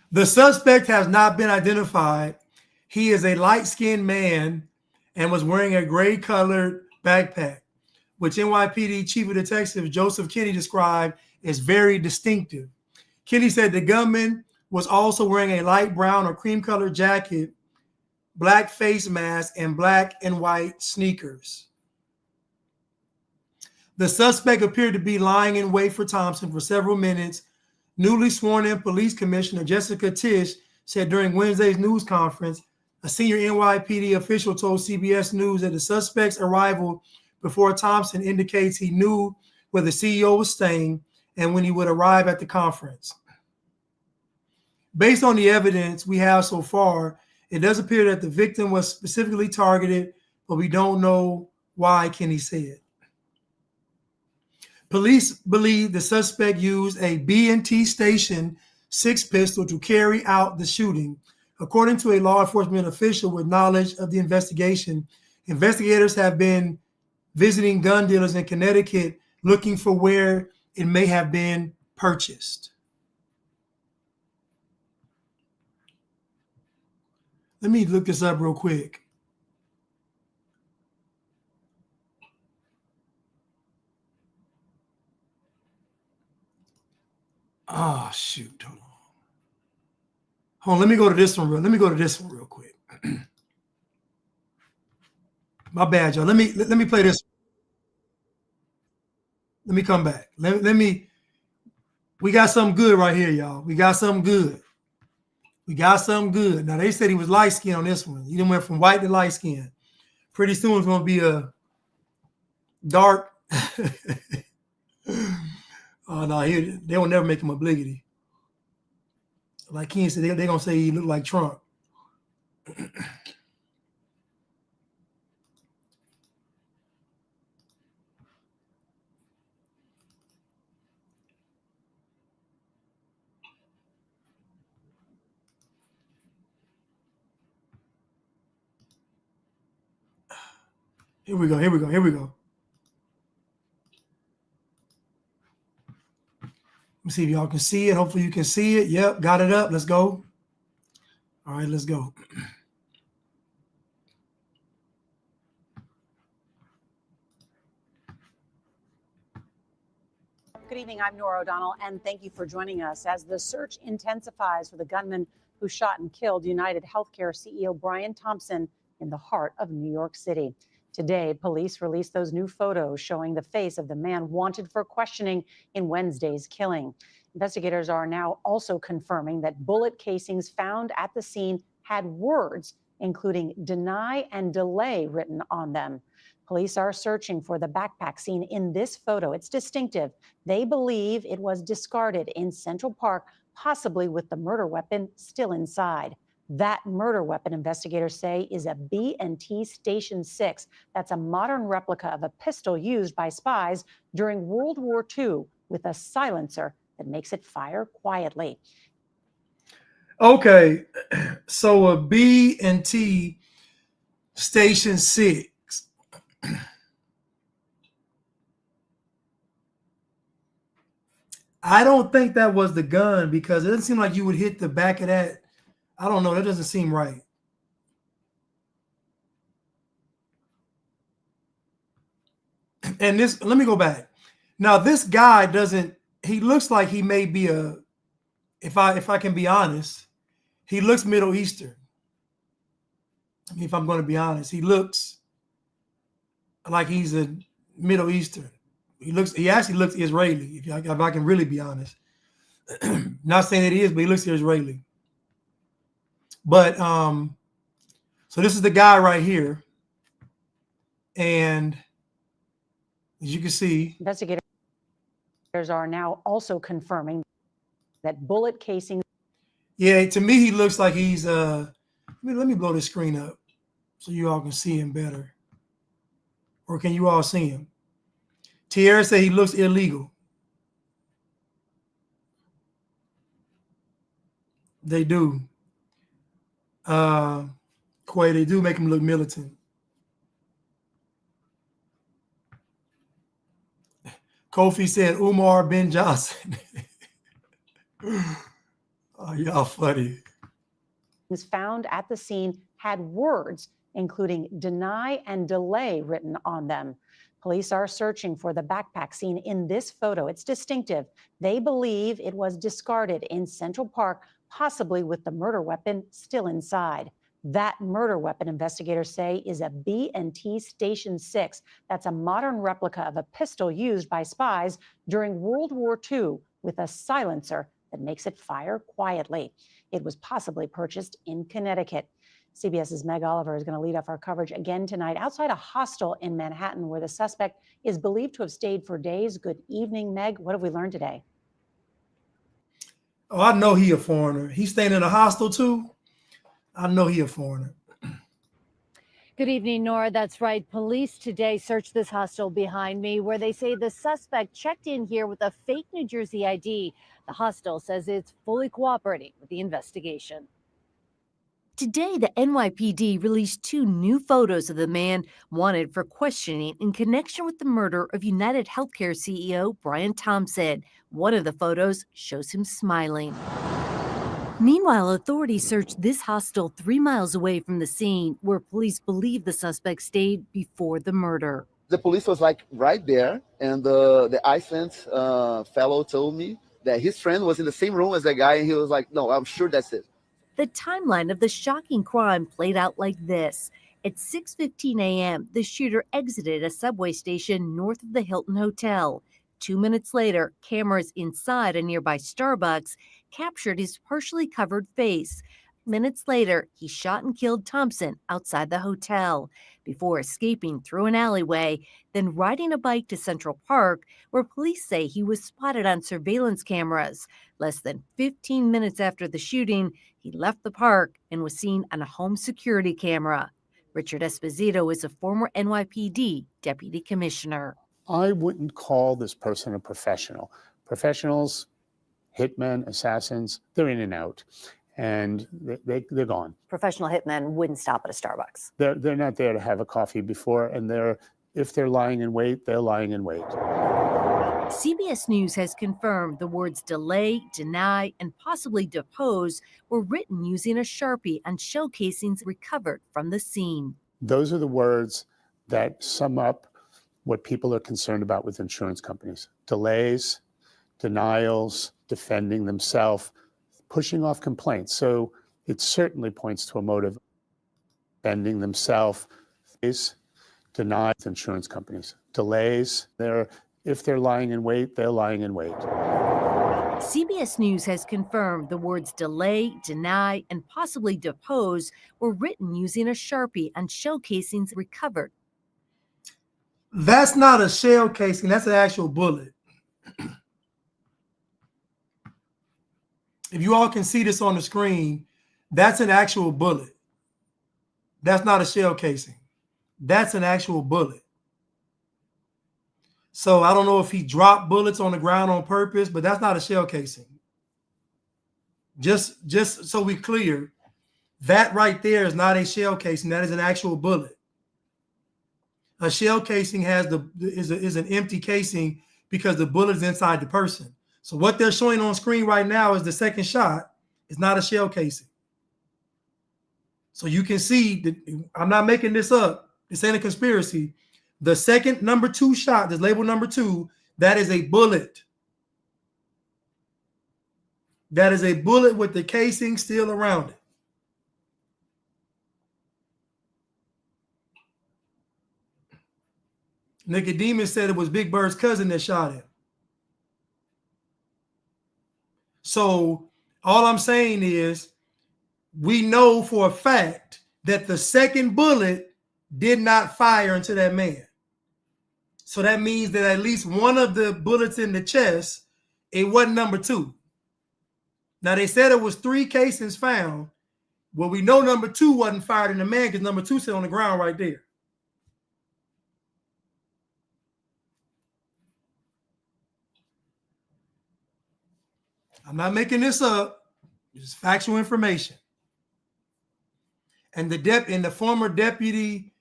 The suspect has not been identified. He is a light-skinned man and was wearing a gray-colored backpack, which NYPD Chief of Detectives Joseph Kinney described as very distinctive. Kinney said the gunman was also wearing a light brown or cream-colored jacket, black face mask, and black and white sneakers. The suspect appeared to be lying in wait for Thompson for several minutes. Newly sworn-in police commissioner Jessica Tisch said during Wednesday's news conference, a senior NYPD official told CBS News that the suspect's arrival before Thompson indicates he knew where the CEO was staying and when he would arrive at the conference. Based on the evidence we have so far, it does appear that the victim was specifically targeted, but we don't know why, Kinney said. Police believe the suspect used a B&T Station 6 pistol to carry out the shooting. According to a law enforcement official with knowledge of the investigation, investigators have been visiting gun dealers in Connecticut looking for where it may have been purchased. Let me look this up real quick. Oh, shoot. Hold on. Let me go to this one real quick. My bad, y'all. Let me play this. Let me come back. We got something good right here, y'all. We got something good. Now, they said he was light skinned on this one. He went from white to light skin. Pretty soon it's going to be a dark. Oh, no, they will never make him obligatory. Like Ken said, they're going to say he looked like Trump. Here we go. Here we go. Here we go. Let me see if y'all can see it. Hopefully you can see it. Yep, got it up. Let's go. All right, let's go. Good evening. I'm Nora O'Donnell, and thank you for joining us as the search intensifies for the gunman who shot and killed United Healthcare CEO Brian Thompson in the heart of New York City. Today, police released those new photos showing the face of the man wanted for questioning in Wednesday's killing. Investigators are now also confirming that bullet casings found at the scene had words, including deny and delay, written on them. Police are searching for the backpack seen in this photo. It's distinctive. They believe it was discarded in Central Park, possibly with the murder weapon still inside. That murder weapon, investigators say, is a B&T Station 6. That's a modern replica of a pistol used by spies during World War II with a silencer that makes it fire quietly. Okay, so a B&T Station 6. I don't think that was the gun because it doesn't seem like you would hit the back of that. I don't know. That doesn't seem right. And this, let me go back. Now, this guy doesn't, he looks like he may be a, if I can be honest, he looks Middle Eastern. I mean, if I'm going to be honest, he looks like he's a Middle Eastern. He actually looks Israeli, if I can really be honest. Not saying it is, but he looks Israeli. But so this is the guy right here. And as you can see, investigators are now also confirming that bullet casings. Yeah, to me, he looks like he's let me blow this screen up so you all can see him better. Or can you all see him? Tierra said he looks illegal. They do. Quay, they do make him look militant. Kofi said Umar Ben Johnson. Oh, y'all funny. Was found at the scene had words, including deny and delay, written on them. Police are searching for the backpack seen in this photo. It's distinctive. They believe it was discarded in Central Park, possibly with the murder weapon still inside. That murder weapon, investigators say, is a B&T Station 6. That's a modern replica of a pistol used by spies during World War II with a silencer that makes it fire quietly. It was possibly purchased in Connecticut. CBS's Meg Oliver is going to lead off our coverage again tonight outside a hostel in Manhattan where the suspect is believed to have stayed for days. Good evening, Meg. What have we learned today? Oh, I know he a foreigner. He's staying in a hostel too. I know he a foreigner. Good evening, Nora. That's right. Police today searched this hostel behind me where they say the suspect checked in here with a fake New Jersey ID. The hostel says it's fully cooperating with the investigation. Today, the NYPD released 2 new photos of the man wanted for questioning in connection with the murder of United Healthcare CEO Brian Thompson. One of the photos shows him smiling. Meanwhile, authorities searched this hostel 3 miles away from the scene where police believe the suspect stayed before the murder. The police was like right there, and the Iceland fellow told me that his friend was in the same room as the guy, and he was like, no, I'm sure that's it. The timeline of the shocking crime played out like this. At 6:15 a.m., the shooter exited a subway station north of the Hilton Hotel. 2 minutes later, cameras inside a nearby Starbucks captured his partially covered face. Minutes later, he shot and killed Thompson outside the hotel before escaping through an alleyway, then riding a bike to Central Park, where police say he was spotted on surveillance cameras. Less than 15 minutes after the shooting, he left the park and was seen on a home security camera. Richard Esposito is a former NYPD deputy commissioner. I wouldn't call this person a professional. Professionals, hitmen, assassins, they're in and out. and they're gone. Professional hitmen wouldn't stop at a Starbucks. They're not there to have a coffee before, and if they're lying in wait, they're lying in wait. CBS News has confirmed the words delay, deny, and possibly depose were written using a Sharpie on shell casings recovered from the scene. Those are the words that sum up what people are concerned about with insurance companies. Delays, denials, defending themselves, pushing off complaints. So it certainly points to a motive. Defending themselves, deny insurance companies. Delays, if they're lying in wait, they're lying in wait. CBS News has confirmed the words delay, deny, and possibly depose were written using a Sharpie on shell casings recovered. That's not a shell casing, that's an actual bullet. If you all can see this on the screen, that's an actual bullet. That's not a shell casing. That's an actual bullet. So I don't know if he dropped bullets on the ground on purpose, but that's not a shell casing. Just so we clear, that right there is not a shell casing. That is an actual bullet. A shell casing is an empty casing because the bullet is inside the person. So what they're showing on screen right now is the second shot. It's not a shell casing. So you can see that I'm not making this up. This ain't a conspiracy. The second number 2 shot, that's labeled number 2, that is a bullet. That is a bullet with the casing still around it. Nicodemus said it was Big Bird's cousin that shot him. So all I'm saying is we know for a fact that the second bullet did not fire into that man. So that means that at least one of the bullets in the chest, it wasn't number 2. Now they said it was 3 casings found. Well, we know number 2 wasn't fired in the man because number 2 sit on the ground right there. I'm not making this up. It's factual information. And the former deputy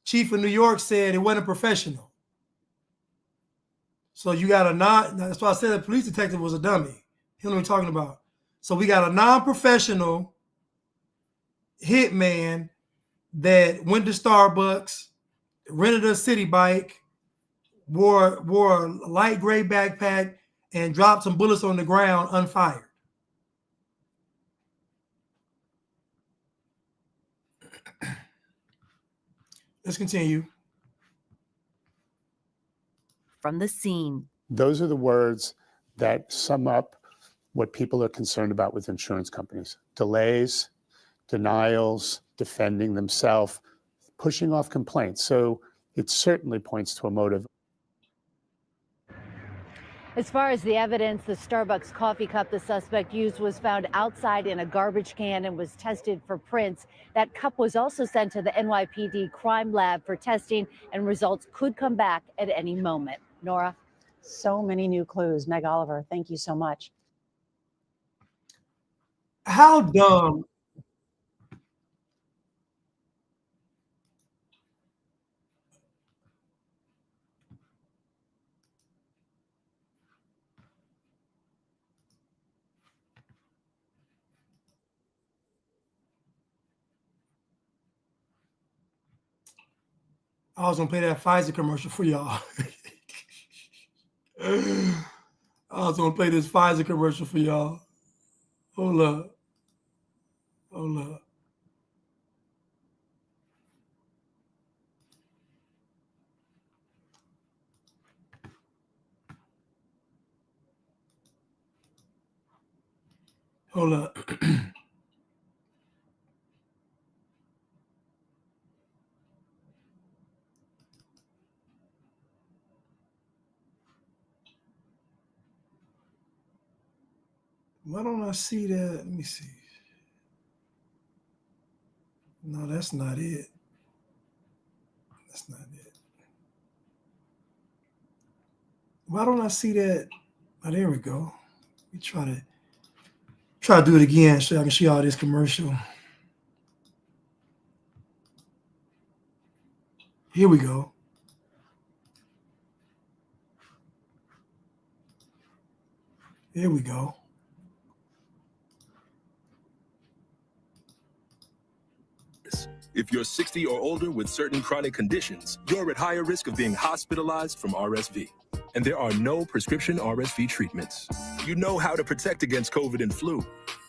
chief of New York said it wasn't professional. So you got that's why I said the police detective was a dummy. He knew what I'm talking about. So we got a non-professional hitman that went to Starbucks, rented a city bike, wore a light gray backpack, and dropped some bullets on the ground unfired. Let's continue. From the scene. Those are the words that sum up what people are concerned about with insurance companies. Delays, denials, defending themselves, pushing off complaints. So it certainly points to a motive. As far as the evidence, the Starbucks coffee cup the suspect used was found outside in a garbage can and was tested for prints. That cup was also sent to the NYPD crime lab for testing, and results could come back at any moment. Nora? So many new clues. Meg Oliver, thank you so much. How dumb. I was gonna play that Pfizer commercial for y'all. I was gonna play this Pfizer commercial for y'all. Hold up. Hold up. Hold up. Why don't I see that? Let me see. No, that's not it. That's not it. Why don't I see that? Oh, there we go. We try Try to do it again so I can see all this commercial. Here we go. Here we go. If you're 60 or older with certain chronic conditions, you're at higher risk of being hospitalized from RSV. And there are no prescription RSV treatments. You know how to protect against COVID and flu.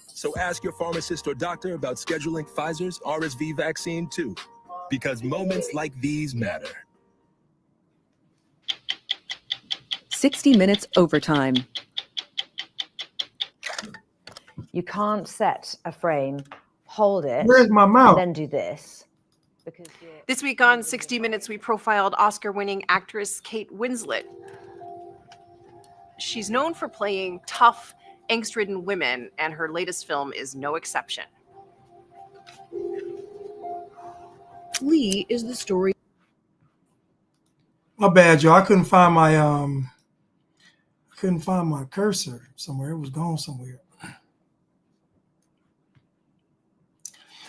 So ask your pharmacist or doctor about scheduling Pfizer's RSV vaccine too, because moments like these matter. 60 Minutes Overtime. You can't set a frame, hold it, Where's my mouth? and then do this. This week on 60 Minutes, we profiled Oscar-winning actress Kate Winslet. She's known for playing tough, angst-ridden women, and her latest film is no exception. Lee is the story. My bad, y'all. I couldn't find my cursor somewhere. It was gone somewhere.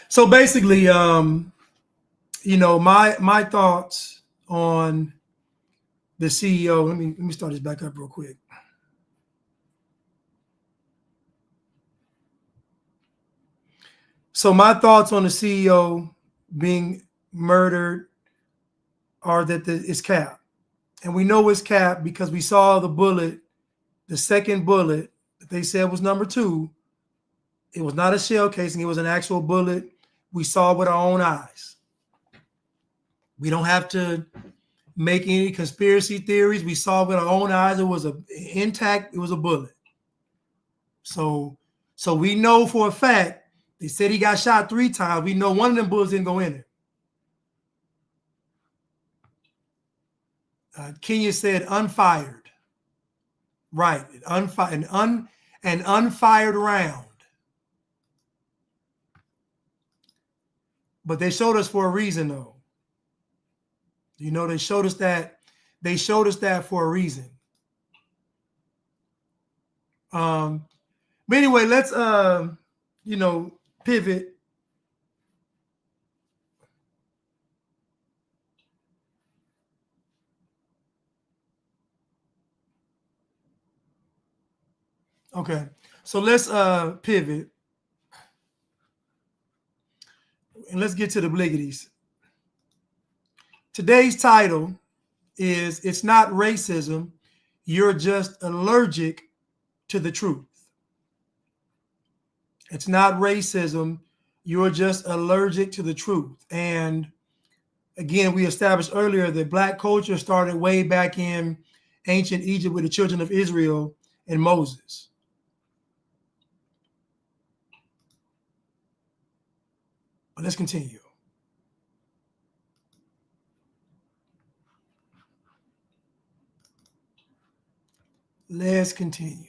So basically, you know, my thoughts on the CEO. Let me start this back up real quick. So my thoughts on the CEO being murdered are that it's cap. And we know it's cap because we saw the bullet, the second bullet that they said was number 2. It was not a shell casing. It was an actual bullet. We saw it with our own eyes. We don't have to make any conspiracy theories. We saw it with our own eyes. It was intact. It was a bullet. So we know for a fact, they said he got shot 3 times. We know one of them bullets didn't go in there. Kenya said unfired. Right. An unfired round. But they showed us for a reason, though. You know, they showed us that for a reason. But anyway, let's you know, pivot. Okay, so let's pivot and let's get to the bliggities. Today's title is "It's Not Racism, You're Just Allergic to the Truth." It's not racism, you're just allergic to the truth. And again, we established earlier that Black culture started way back in ancient Egypt with the children of Israel and Moses. But let's continue. Let's continue.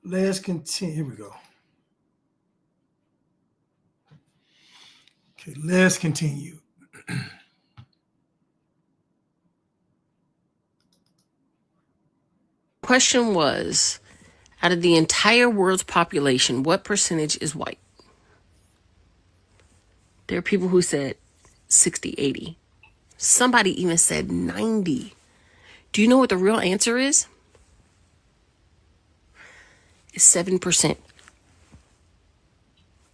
Let's continue. Here we go. Okay, let's continue. Question was, out of the entire world's population, what percentage is white? There are people who said 60, 80. Somebody even said 90. Do you know what the real answer is? It's 7%.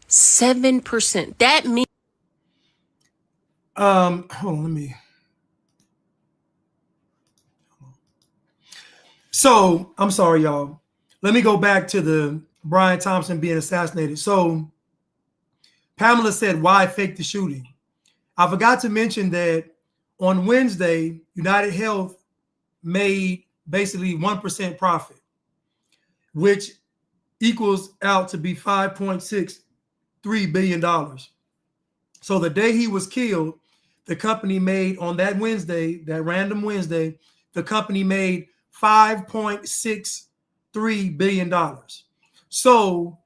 7%. That means Hold on, let me. So I'm sorry, y'all. Let me go back to the Brian Thompson being assassinated. So Pamela said, why fake the shooting? I forgot to mention that on Wednesday, United Health made basically 1% profit, which equals out to be $5.63 billion. So the day he was killed, the company made on that Wednesday, that random Wednesday, the company made $5.63 billion. So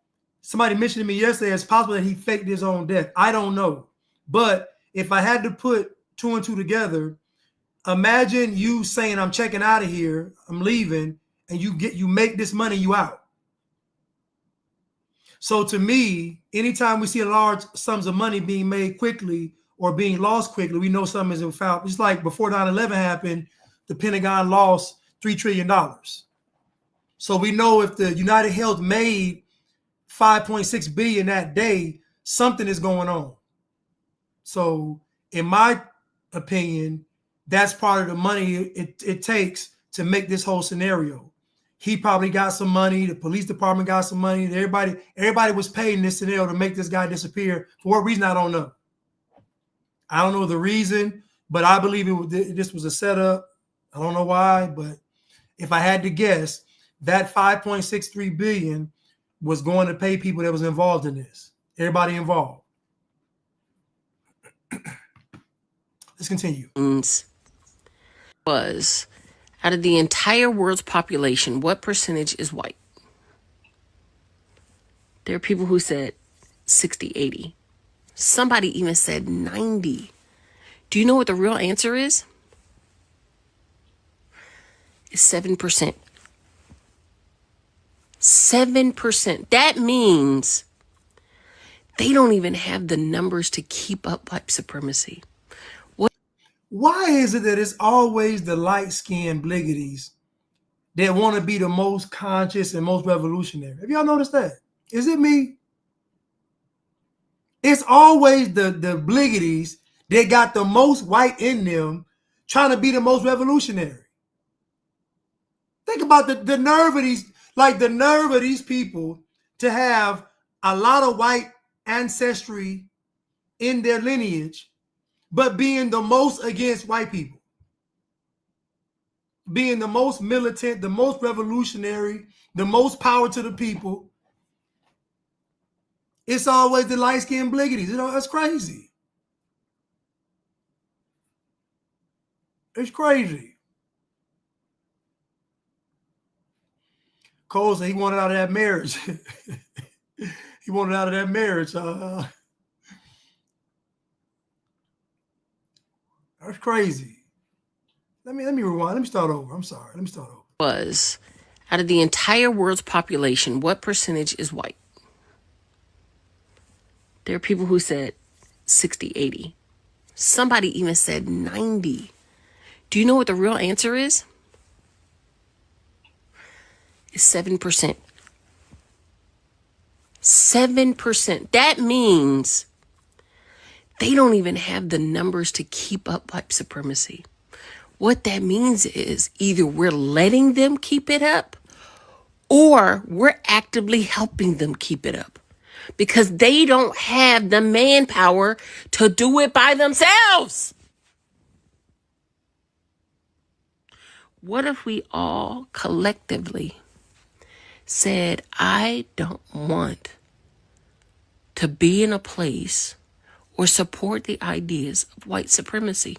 somebody mentioned to me yesterday, it's possible that he faked his own death. I don't know. But if I had to put 2 and 2 together, imagine you saying, I'm checking out of here, I'm leaving, and you make this money, you out. So to me, anytime we see large sums of money being made quickly or being lost quickly, we know something is in foul. It's like before 9/11 happened, the Pentagon lost $3 trillion. So we know if the United Health made $5.6 billion that day, something is going on. So in my opinion, that's part of the money it takes to make this whole scenario. He probably got some money. The police department got some money. Everybody was paid in this scenario to make this guy disappear. For what reason, I don't know. I don't know the reason, but I believe this was a setup. I don't know why, but if I had to guess, that $5.63 billion was going to pay people that was involved in this. Everybody involved. Let's continue. Was out of the entire world's population, what percentage is white? There are people who said 60, 80. Somebody even said 90. Do you know what the real answer is? It's 7%. 7%. That means they don't even have the numbers to keep up white supremacy. Why is it that it's always the light-skinned bliggities that want to be the most conscious and most revolutionary? Have y'all noticed that? Is it me? It's always the bliggities that got the most white in them trying to be the most revolutionary. Think about the nerve of these people to have a lot of white ancestry in their lineage, but being the most against white people, being the most militant, the most revolutionary, the most power to the people. It's always the light-skinned bliggities. You know, that's crazy. It's crazy. Cole said he wanted out of that marriage. He wanted out of that marriage. That's crazy. Let me rewind. Let me start over. I'm sorry. Let me start over. Was out of the entire world's population, what percentage is white? There are people who said 60, 80. Somebody even said 90. Do you know what the real answer is? It's 7%. 7%. That means they don't even have the numbers to keep up white supremacy. What that means is either we're letting them keep it up or we're actively helping them keep it up because they don't have the manpower to do it by themselves. What if we all collectively said, I don't want to be in a place or support the ideas of white supremacy?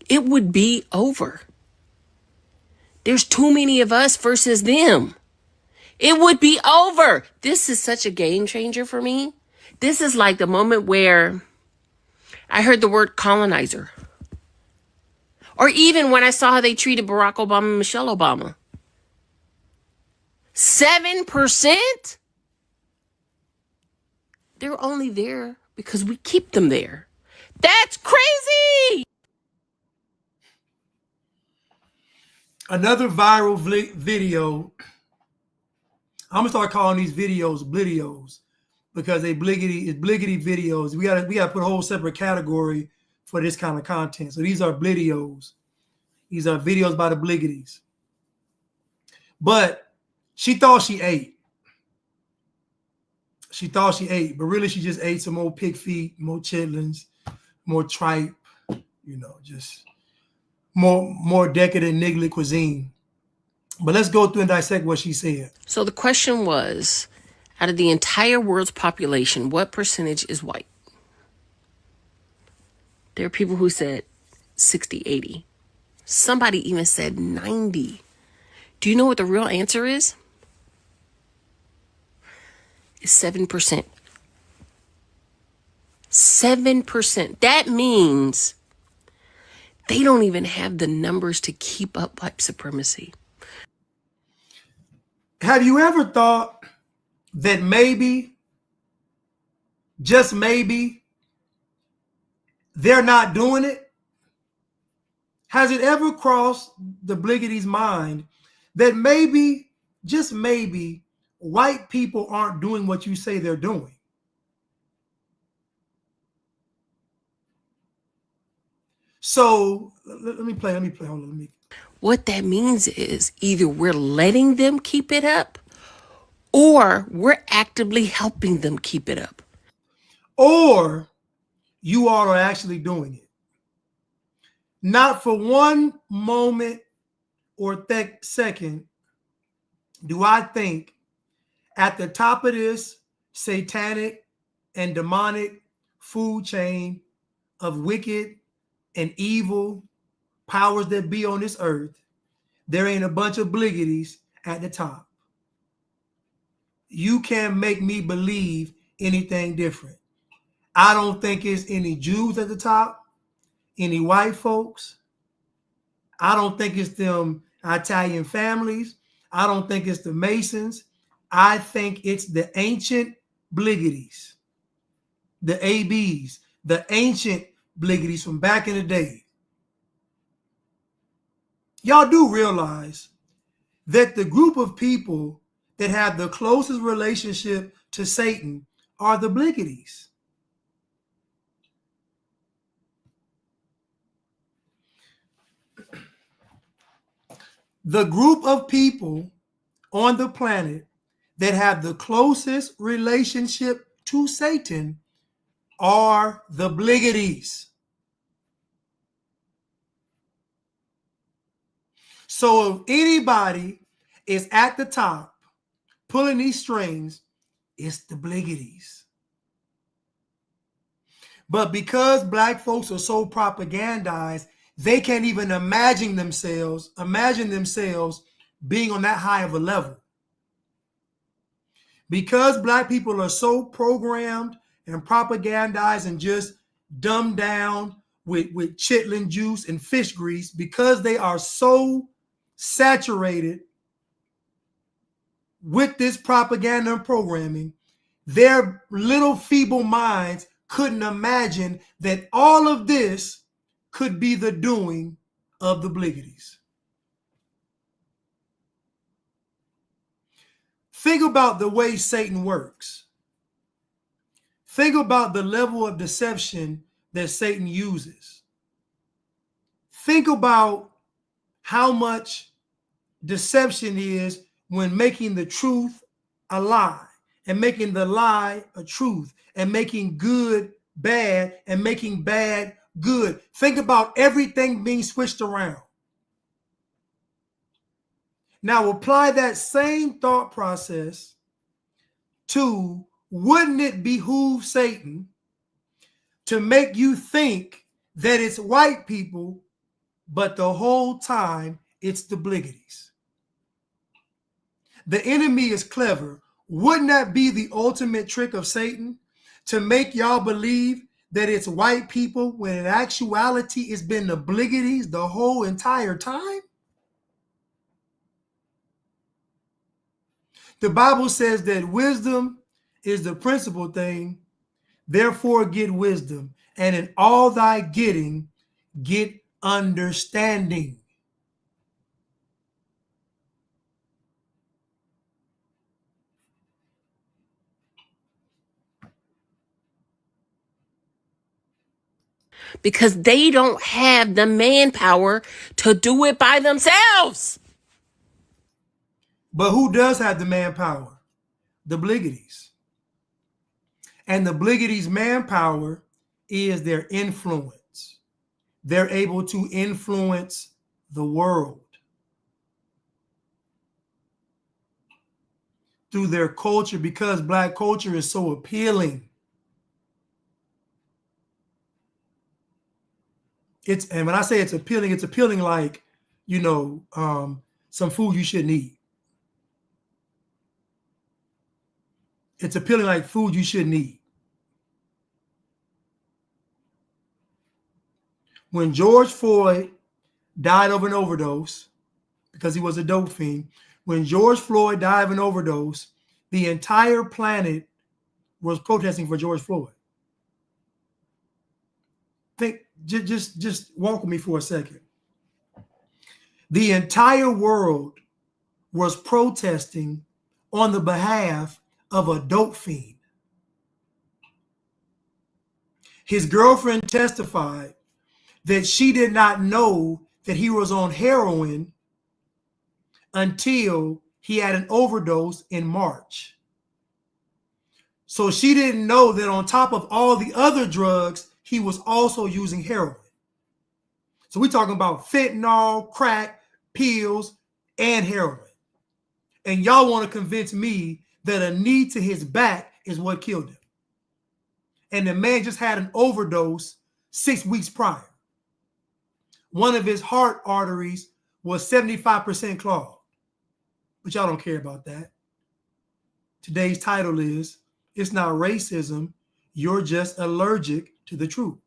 It would be over. There's too many of us versus them. It would be over. This is such a game changer for me. This is like the moment where I heard the word colonizer. Or even when I saw how they treated Barack Obama and Michelle Obama. 7%? They're only there because we keep them there. That's crazy! Another viral video. I'm gonna start calling these videos blidios because it's bliggity videos. We gotta put a whole separate category for this kind of content. So these are blidios. These are videos by the bliggities. But she thought she ate. She thought she ate, but really she just ate some more pig feet, more chitlins, more tripe, just more decadent niggly cuisine. But let's go through and dissect what she said. So the question was, out of the entire world's population, what percentage is white? There are people who said 60, 80. Somebody even said 90. Do you know what the real answer is? is 7%. 7%. That means they don't even have the numbers to keep up white supremacy. Have you ever thought that maybe, just maybe, they're not doing it? Has it ever crossed the Bliggity's mind that maybe, just maybe, white people aren't doing what you say they're doing? So let me play. Hold on, What that means is either we're letting them keep it up or we're actively helping them keep it up. Or you all are actually doing it. Not for one moment or second do I think at the top of this satanic and demonic food chain of wicked and evil powers that be on this earth, there ain't a bunch of Bliggities at the top. You can't make me believe anything different. I don't think it's any Jews at the top, any white folks. I don't think it's them Italian families. I don't think it's the Masons. I think it's the ancient Bliggities, the ABs, the ancient Bliggities from back in the day. Y'all do realize that the group of people that have the closest relationship to Satan are the Bliggities. The group of people on the planet that have the closest relationship to Satan are the Bliggities. So if anybody is at the top pulling these strings, it's the Bliggities. But because black folks are so propagandized, they can't even imagine themselves being on that high of a level. Because black people are so programmed and propagandized and just dumbed down with chitlin juice and fish grease, because they are so saturated with this propaganda and programming, their little feeble minds couldn't imagine that all of this could be the doing of the Bliggities. Think about the way Satan works. Think about the level of deception that Satan uses. Think about how much deception is when making the truth a lie, and making the lie a truth, and making good bad, and making bad good. Think about everything being switched around. Now apply that same thought process to, wouldn't it behoove Satan to make you think that it's white people, but the whole time it's the Bliggities? The enemy is clever. Wouldn't that be the ultimate trick of Satan? To make y'all believe that it's white people when in actuality it's been the Bliggities the whole entire time? The Bible says that wisdom is the principal thing. Therefore get wisdom, and in all thy getting, get understanding. Because they don't have the manpower to do it by themselves. But who does have the manpower? The Bliggities. And the Bliggities' manpower is their influence. They're able to influence the world through their culture, because black culture is so appealing. And when I say it's appealing like, some food you shouldn't eat. It's appealing like food you shouldn't eat. When George Floyd died of an overdose, because he was a dope fiend, when George Floyd died of an overdose, the entire planet was protesting for George Floyd. Think, just walk with me for a second. The entire world was protesting on the behalf of a dope fiend. His girlfriend testified that she did not know that he was on heroin until he had an overdose in March. So she didn't know that on top of all the other drugs, he was also using heroin. So we're talking about fentanyl, crack, pills, and heroin. And y'all want to convince me that a knee to his back is what killed him. And the man just had an overdose 6 weeks prior. One of his heart arteries was 75% clogged. But y'all don't care about that. Today's title is, "It's not racism, you're just allergic to the truth."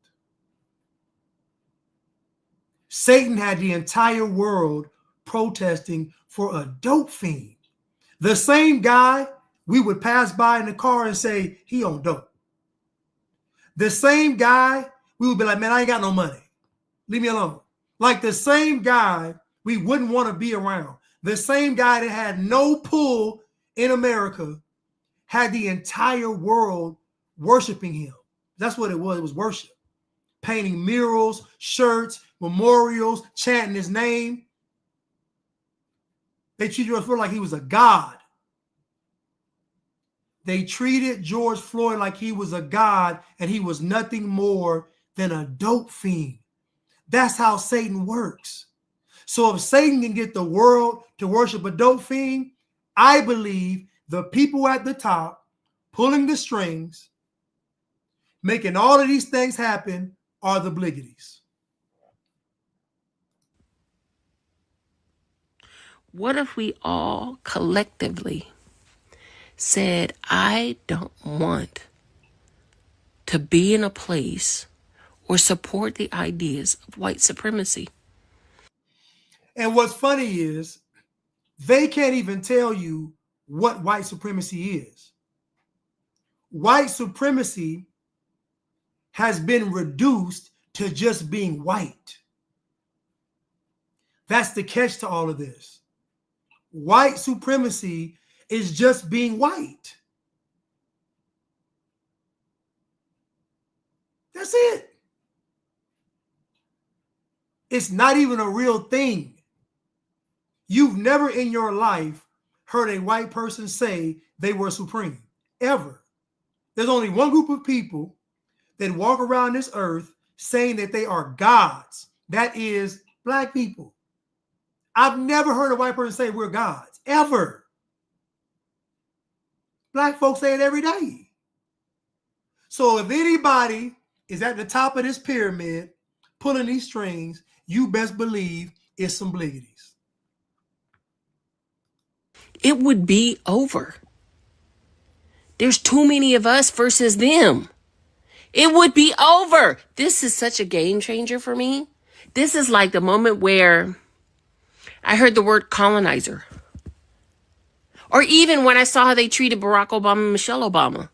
Satan had the entire world protesting for a dope fiend. The same guy we would pass by in the car and say, he on dope. The same guy we would be like, man, I ain't got no money. Leave me alone. Like the same guy we wouldn't want to be around. The same guy that had no pull in America had the entire world worshiping him. That's what it was. It was worship. Painting murals, shirts, memorials, chanting his name. They treated George Floyd like he was a god. They treated George Floyd like he was a god and he was nothing more than a dope fiend. That's how Satan works. So if Satan can get the world to worship a dope fiend, I believe the people at the top pulling the strings, making all of these things happen, are the bliggities. What if we all collectively said, I don't want to be in a place or support the ideas of white supremacy? And what's funny is they can't even tell you what white supremacy is. White supremacy has been reduced to just being white. That's the catch to all of this. White supremacy is just being white. That's it. It's not even a real thing. You've never in your life heard a white person say they were supreme, ever. There's only one group of people that walk around this earth saying that they are gods. That is black people. I've never heard a white person say we're gods, ever. Black folks say it every day. So if anybody is at the top of this pyramid pulling these strings, you best believe it's some bliggities. It would be over. There's too many of us versus them. It would be over. This is such a game changer for me. This is like the moment where I heard the word colonizer. Or even when I saw how they treated Barack Obama and Michelle Obama.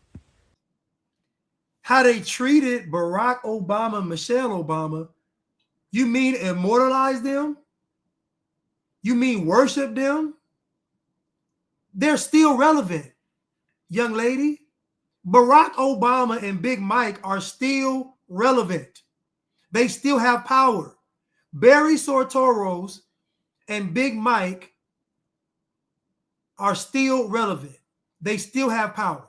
How they treated Barack Obama and Michelle Obama? You mean immortalize them? You mean worship them? They're still relevant, young lady. Barack Obama and Big Mike are still relevant. They still have power. Barry Soetoro and Big Mike are still relevant. They still have power.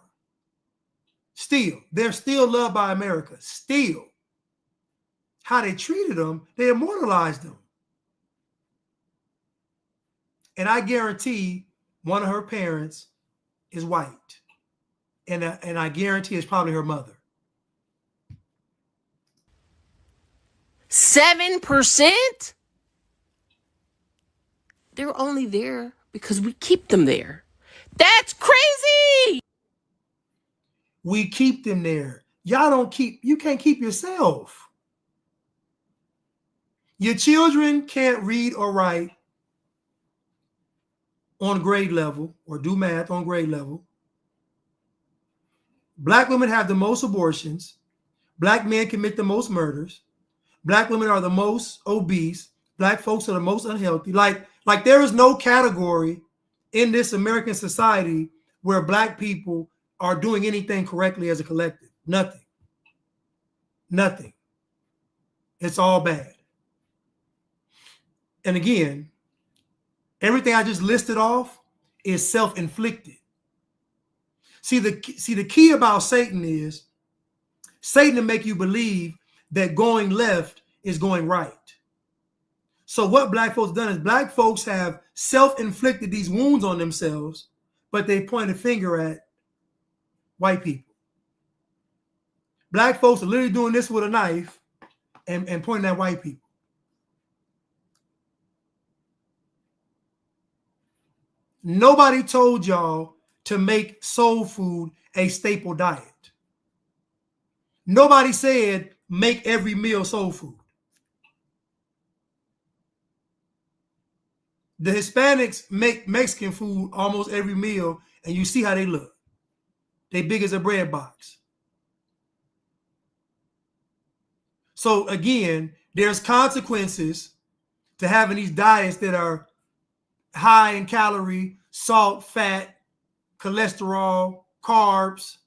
Still. They're still loved by America. Still. How they treated them, they immortalized them. And I guarantee one of her parents is white. And I guarantee it's probably her mother. 7%? They're only there because we keep them there. That's crazy. We keep them there. You can't keep yourself. Your children can't read or write on grade level or do math on grade level. Black women have the most abortions. Black men commit the most murders. Black women are the most obese. Black folks are the most unhealthy. Like there is no category in this American society where Black people are doing anything correctly as a collective. Nothing. Nothing. It's all bad. And again, everything I just listed off is self-inflicted. See, the key about Satan is Satan to make you believe that going left is going right. So what Black folks done is Black folks have self-inflicted these wounds on themselves, but they point a finger at white people. Black folks are literally doing this with a knife and pointing at white people. Nobody told y'all to make soul food a staple diet. Nobody said make every meal soul food. The Hispanics make Mexican food almost every meal, and you see how they look. They big as a bread box. So again, there's consequences to having these diets that are high in calorie, salt, fat, cholesterol, carbs.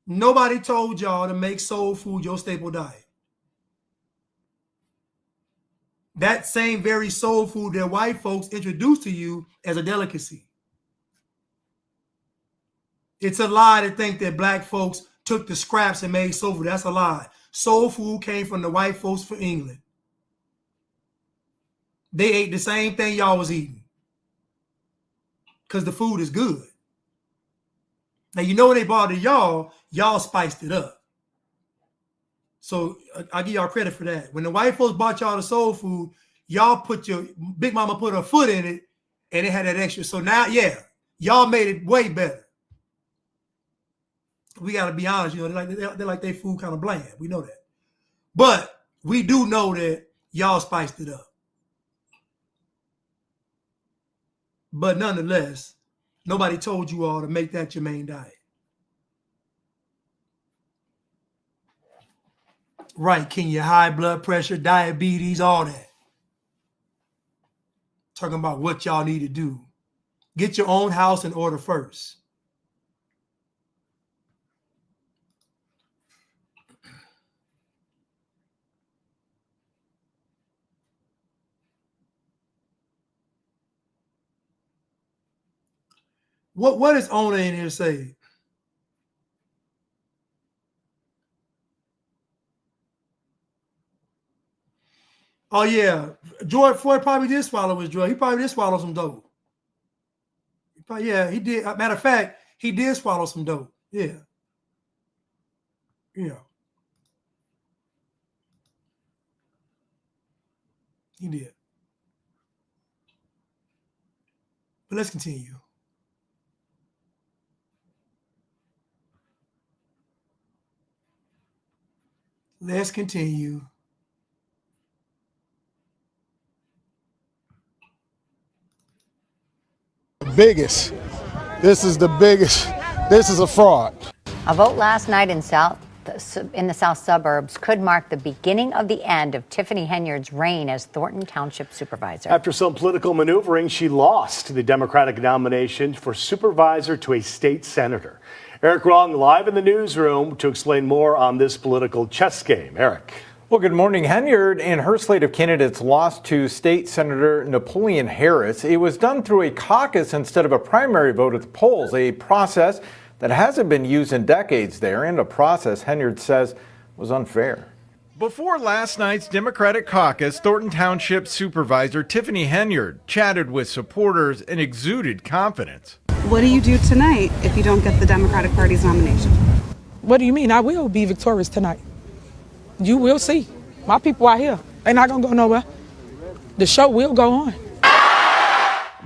Nobody told y'all to make soul food your staple diet. That same very soul food that white folks introduced to you as a delicacy. It's a lie to think that Black folks took the scraps and made soul food. That's a lie. Soul food came from the white folks from England. They ate the same thing y'all was eating because the food is good. Now, you know when they brought it to y'all spiced it up. So I give y'all credit for that. When the white folks bought y'all the soul food, y'all put your big mama put her foot in it and it had that extra. So now, yeah, y'all made it way better. We got to be honest, you know, they're like their food kind of bland. We know that. But we do know that y'all spiced it up. But nonetheless, nobody told you all to make that your main diet. Right, can you high blood pressure, diabetes, all that. Talking about what y'all need to do. Get your own house in order first. What is owner in here say? Oh yeah, George Floyd probably did swallow his drug. He probably did swallow some dope. He did. Matter of fact, he did swallow some dope. Yeah. Yeah. He did. But let's continue. Let's continue. Biggest. This is the biggest. This is a fraud. A vote last night in the south suburbs could mark the beginning of the end of Tiffany Henyard's reign as Thornton Township supervisor. After some political maneuvering, she lost the Democratic nomination for supervisor to a state senator. Eric Wrong live in the newsroom to explain more on this political chess game. Eric. Well, good morning. Henyard and her slate of candidates lost to State Senator Napoleon Harris. It was done through a caucus instead of a primary vote at the polls, a process that hasn't been used in decades there, and a process Henyard says was unfair. Before last night's Democratic caucus, Thornton Township Supervisor Tiffany Henyard chatted with supporters and exuded confidence. What do you do tonight if you don't get the Democratic Party's nomination? What do you mean? I will be victorious tonight. You will see. My people out here. They're not going to go nowhere. The show will go on.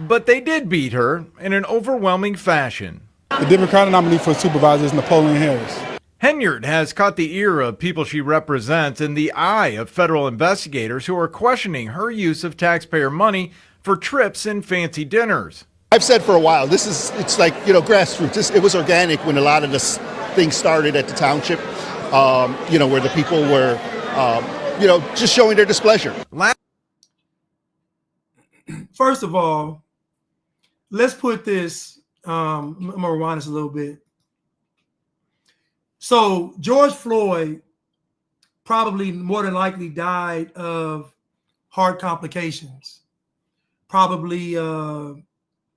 But they did beat her in an overwhelming fashion. The Democratic nominee for supervisor is Napoleon Harris. Henyard has caught the ear of people she represents and the eye of federal investigators who are questioning her use of taxpayer money for trips and fancy dinners. I've said for a while, it's like, grassroots. It was organic when a lot of this things started at the township, where the people were, just showing their displeasure. First of all, let's put this, I'm going to rewind this a little bit. So George Floyd probably more than likely died of heart complications, probably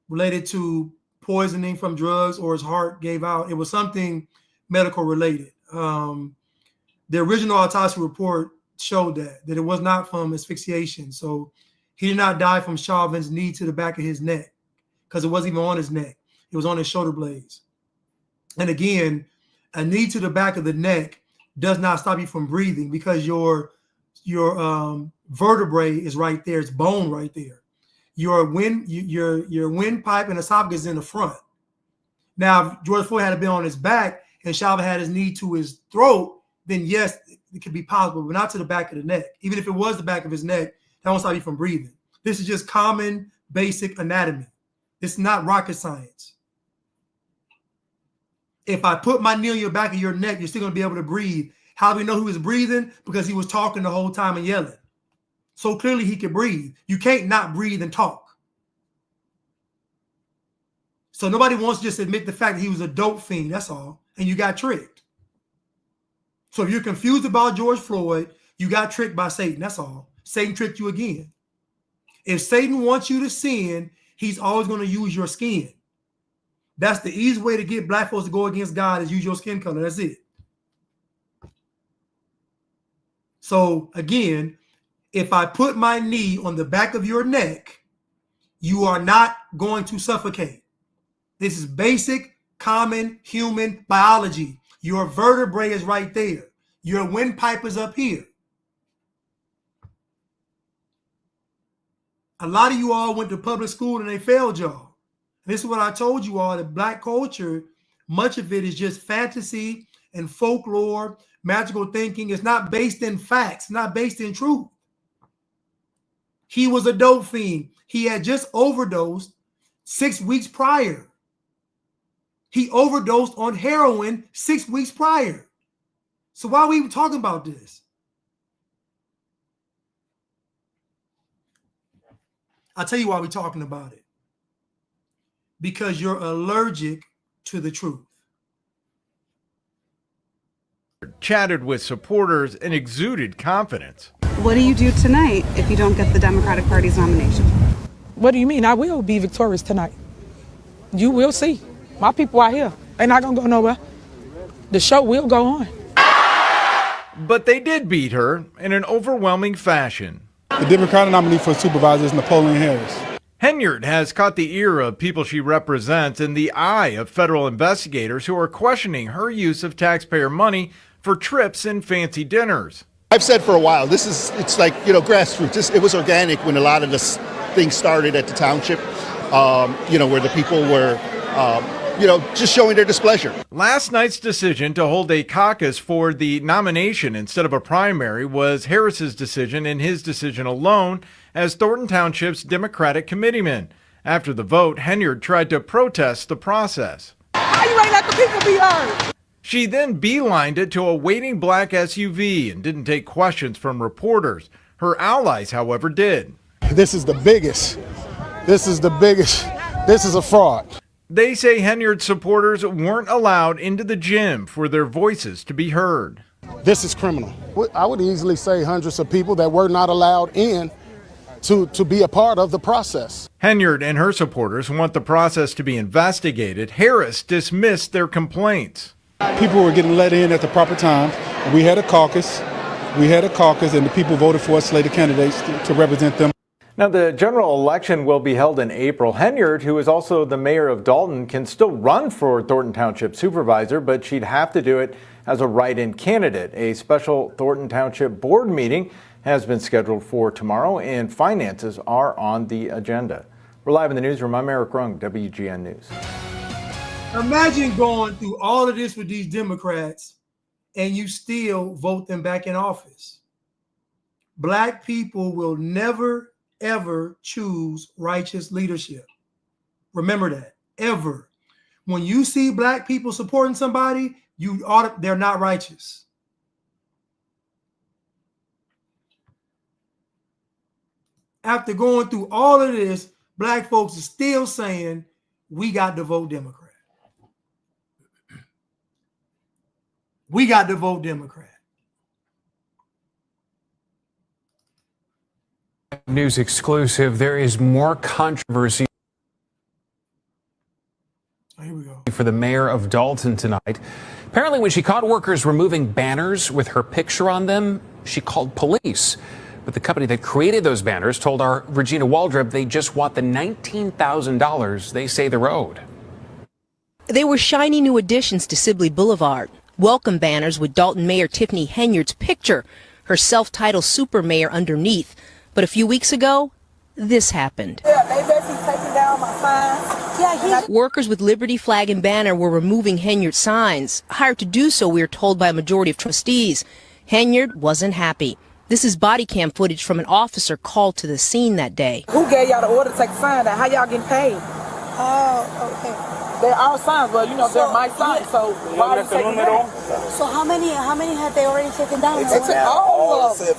related to poisoning from drugs, or his heart gave out. It was something medical related. The original autopsy report showed that it was not from asphyxiation. So he did not die from Chauvin's knee to the back of his neck, because it wasn't even on his neck. It was on his shoulder blades. And again, a knee to the back of the neck does not stop you from breathing, because your vertebrae is right there. It's bone right there. Your windpipe and esophagus is in the front. Now, if George Floyd had been on his back and Chauvin had his knee to his throat, then yes, it could be possible, but not to the back of the neck. Even if it was the back of his neck, that won't stop you from breathing. This is just common, basic anatomy. It's not rocket science. If I put my knee on your back of your neck, you're still going to be able to breathe. How do we know he was breathing? Because he was talking the whole time and yelling. So clearly he could breathe. You can't not breathe and talk. So nobody wants to just admit the fact that he was a dope fiend, that's all. And you got tricked. So if you're confused about George Floyd, you got tricked by Satan, that's all. Satan tricked you again. If Satan wants you to sin, he's always going to use your skin. That's the easiest way to get black folks to go against God, is use your skin color. That's it. So again, if I put my knee on the back of your neck, you are not going to suffocate. This is basic, common human biology. Your vertebrae is right there. Your windpipe is up here. A lot of you all went to public school and they failed y'all. This is what I told you all, that black culture, much of it is just fantasy and folklore, magical thinking. It's not based in facts, not based in truth. He was a dope fiend. He had just overdosed 6 weeks prior. He overdosed on heroin 6 weeks prior. So why are we even talking about this? I'll tell you why we're talking about it. Because you're allergic to the truth. Chatted with supporters and exuded confidence. What do you do tonight if you don't get the Democratic Party's nomination? What do you mean? I will be victorious tonight. You will see. My people are here. They're not going to go nowhere. The show will go on. But they did beat her in an overwhelming fashion. The Democratic nominee for supervisor is Napoleon Harris. Henyard has caught the ear of people she represents and the eye of federal investigators who are questioning her use of taxpayer money for trips and fancy dinners. I've said for a while, it's like, grassroots. It was organic when a lot of this things started at the township, where the people were, just showing their displeasure. Last night's decision to hold a caucus for the nomination instead of a primary was Harris's decision and his decision alone as Thornton Township's Democratic committeeman. After the vote, Henyard tried to protest the process. How you ain't let the people be heard? She then beelined it to a waiting black SUV and didn't take questions from reporters. Her allies, however, did. This is the biggest. This is a fraud. They say Henyard supporters weren't allowed into the gym for their voices to be heard. This is criminal. I would easily say hundreds of people that were not allowed in to be a part of the process. Henyard and her supporters want the process to be investigated. Harris dismissed their complaints. People were getting let in at the proper time. We had a caucus. And the people voted for us, slated candidates to represent them. Now, the general election will be held in April. Henyard, who is also the mayor of Dalton, can still run for Thornton Township supervisor, but she'd have to do it as a write-in candidate. A special Thornton Township board meeting has been scheduled for tomorrow, and finances are on the agenda. We're live in the newsroom. I'm Eric Rung, WGN News. Imagine going through all of this with these Democrats and you still vote them back in office. Black people will never, ever choose righteous leadership. Remember that, ever. When you see black people supporting somebody, they're not righteous. After going through all of this, black folks are still saying we got to vote Democrat. We got to vote Democrat. News exclusive. There is more controversy for the mayor of Dalton tonight. Apparently, when she caught workers removing banners with her picture on them, she called police. But the company that created those banners told our Regina Waldrop they just want the $19,000 they say they're owed. They were shiny new additions to Sibley Boulevard. Welcome banners with Dalton Mayor Tiffany Henyard's picture, her self-titled super mayor underneath. But a few weeks ago, this happened. Yeah, they basically taking down my signs. Workers with Liberty flag and banner were removing Henyard's signs. Hired to do so, we are told by a majority of trustees. Henyard wasn't happy. This is body cam footage from an officer called to the scene that day. Who gave y'all the order to take a sign down? How y'all getting paid? Oh, okay. They're our signs, but they're my signs, so why are you taking them down? So how many have they already taken down? They took all of them.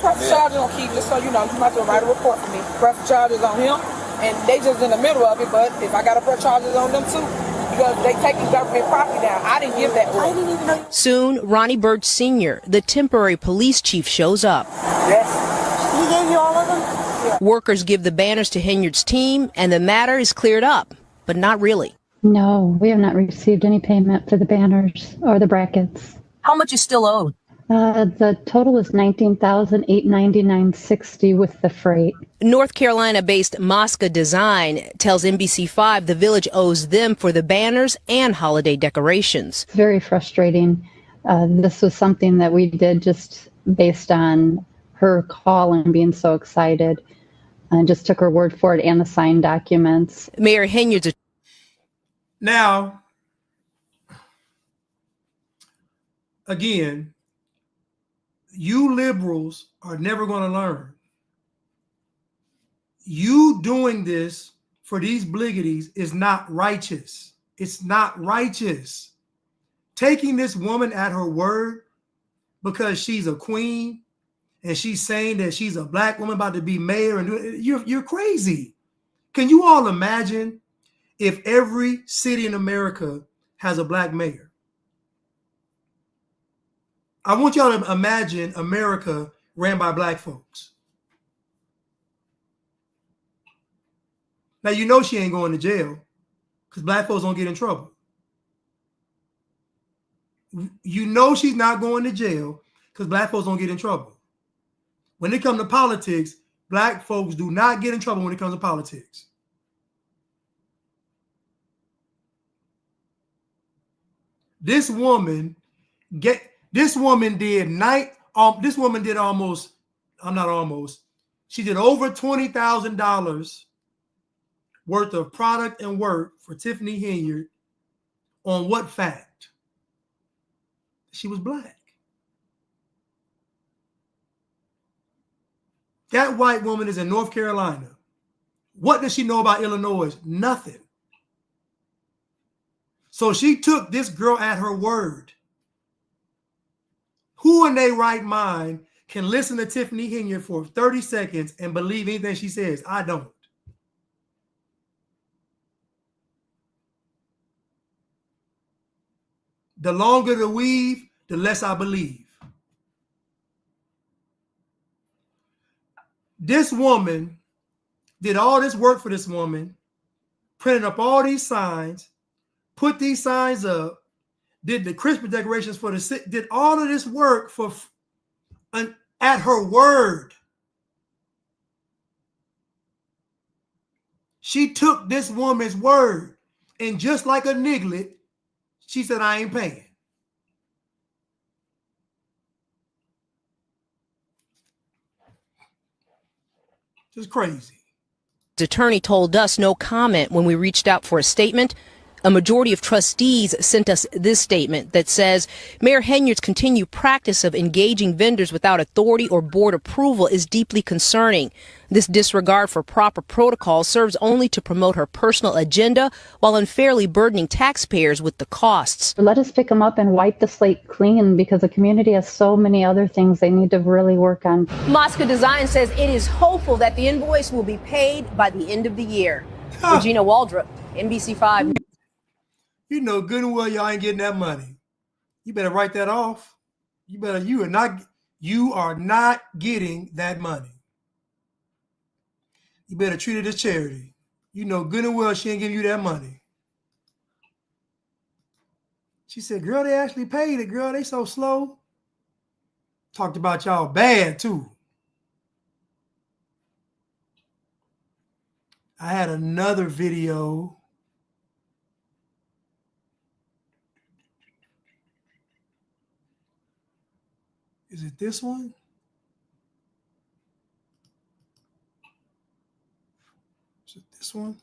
Press charges on Keith, just so you know, you might have to write a report for me. Press charges on him, and they just in the middle of it, but if I got to press charges on them too, because they taking government property down. I didn't give that order. I didn't even know. Soon, Ronnie Bird Sr., the temporary police chief, shows up. Yes. He gave you all of them? Workers give the banners to Henyard's team, and the matter is cleared up, but not really. No, we have not received any payment for the banners or the brackets. How much is still owed? The total is $19,899.60 with the freight. North Carolina-based Mosca Design tells NBC5 the village owes them for the banners and holiday decorations. It's very frustrating. This was something that we did just based on her call and being so excited, and just took her word for it and the signed documents. Mayor Henyard's. Now, again, you liberals are never going to learn. You doing this for these bliggity is not righteous. It's not righteous. Taking this woman at her word because she's a queen and she's saying that she's a black woman about to be mayor, and you're crazy. Can you all imagine if every city in America has a black mayor? I want y'all to imagine America ran by black folks. Now, you know she ain't going to jail because black folks don't get in trouble. You know she's not going to jail because black folks don't get in trouble. When it comes to politics, black folks do not get in trouble when it comes to politics. This woman did she did over $20,000 worth of product and work for Tiffany Henyard on what fact? She was black. That white woman is in North Carolina. What does she know about Illinois? Nothing. So she took this girl at her word. Who in their right mind can listen to Tiffany Henyard for 30 seconds and believe anything she says? I don't. The longer the weave, the less I believe. This woman did all this work for this woman, printed up all these signs, put these signs up, did the Christmas decorations for the city, did all of this work for at her word. She took this woman's word, and just like a niglet, she said, I ain't paying. Just crazy. The attorney told us no comment when we reached out for a statement. A majority of trustees sent us this statement that says Mayor Henyard's continued practice of engaging vendors without authority or board approval is deeply concerning. This disregard for proper protocol serves only to promote her personal agenda while unfairly burdening taxpayers with the costs. Let us pick them up and wipe the slate clean because the community has so many other things they need to really work on. Mosca Design says it is hopeful that the invoice will be paid by the end of the year. Regina Waldrop, NBC5. You know good and well y'all ain't getting that money. You better write that off. You are not getting that money. You better treat it as charity. You know good and well she ain't giving you that money. She said, girl, they actually paid it, girl. They so slow. Talked about y'all bad too. I had another video. Is it this one? Is it this one?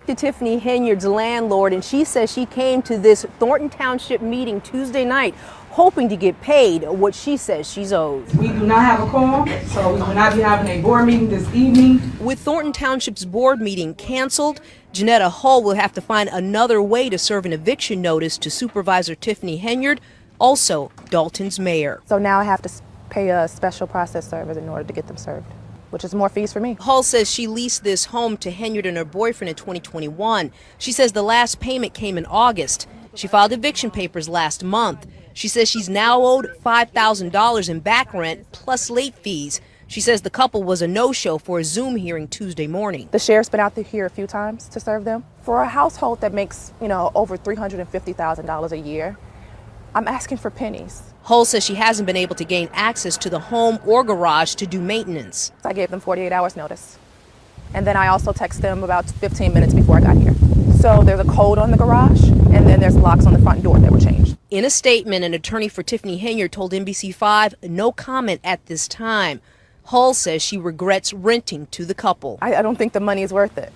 To Tiffany Henyard's landlord, and she says she came to this Thornton Township meeting Tuesday night hoping to get paid what she says she's owed. We do not have a quorum, so we will not be having a board meeting this evening. With Thornton Township's board meeting canceled, Janetta Hull will have to find another way to serve an eviction notice to Supervisor Tiffany Henyard, also Dalton's mayor. So now I have to pay a special process service in order to get them served, which is more fees for me. Hull says she leased this home to Henyard and her boyfriend in 2021. She says the last payment came in August. She filed eviction papers last month. She says she's now owed $5,000 in back rent plus late fees. She says the couple was a no-show for a Zoom hearing Tuesday morning. The sheriff's been out here a few times to serve them. For a household that makes, over $350,000 a year, I'm asking for pennies. Hull says she hasn't been able to gain access to the home or garage to do maintenance. I gave them 48 hours notice. And then I also texted them about 15 minutes before I got here. So there's a code on the garage, and then there's locks on the front door that were changed. In a statement, an attorney for Tiffany Henyard told NBC5 no comment at this time. Hull says she regrets renting to the couple. I don't think the money is worth it.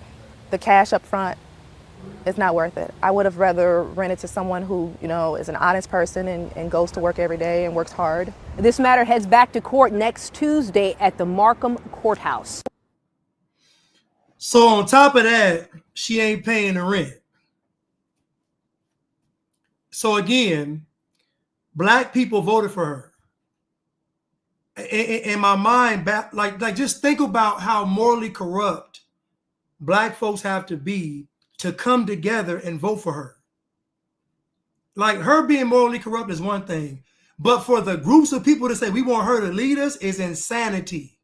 The cash up front is not worth it. I would have rather rented to someone who, is an honest person and goes to work every day and works hard. This matter heads back to court next Tuesday at the Markham Courthouse. So on top of that, she ain't paying the rent. So again, black people voted for her. In my mind, like just think about how morally corrupt black folks have to be to come together and vote for her. Like her being morally corrupt is one thing, but for the groups of people to say we want her to lead us is insanity.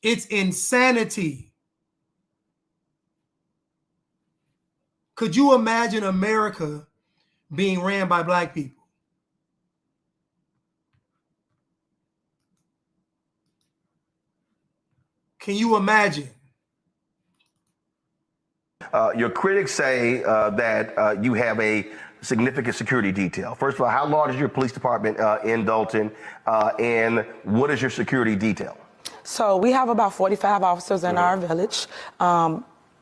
It's insanity. Could you imagine America being ran by black people? Can you imagine? Your critics say that you have a significant security detail. First of all, how large is your police department in Dalton, and what is your security detail? So we have about 45 officers in our village.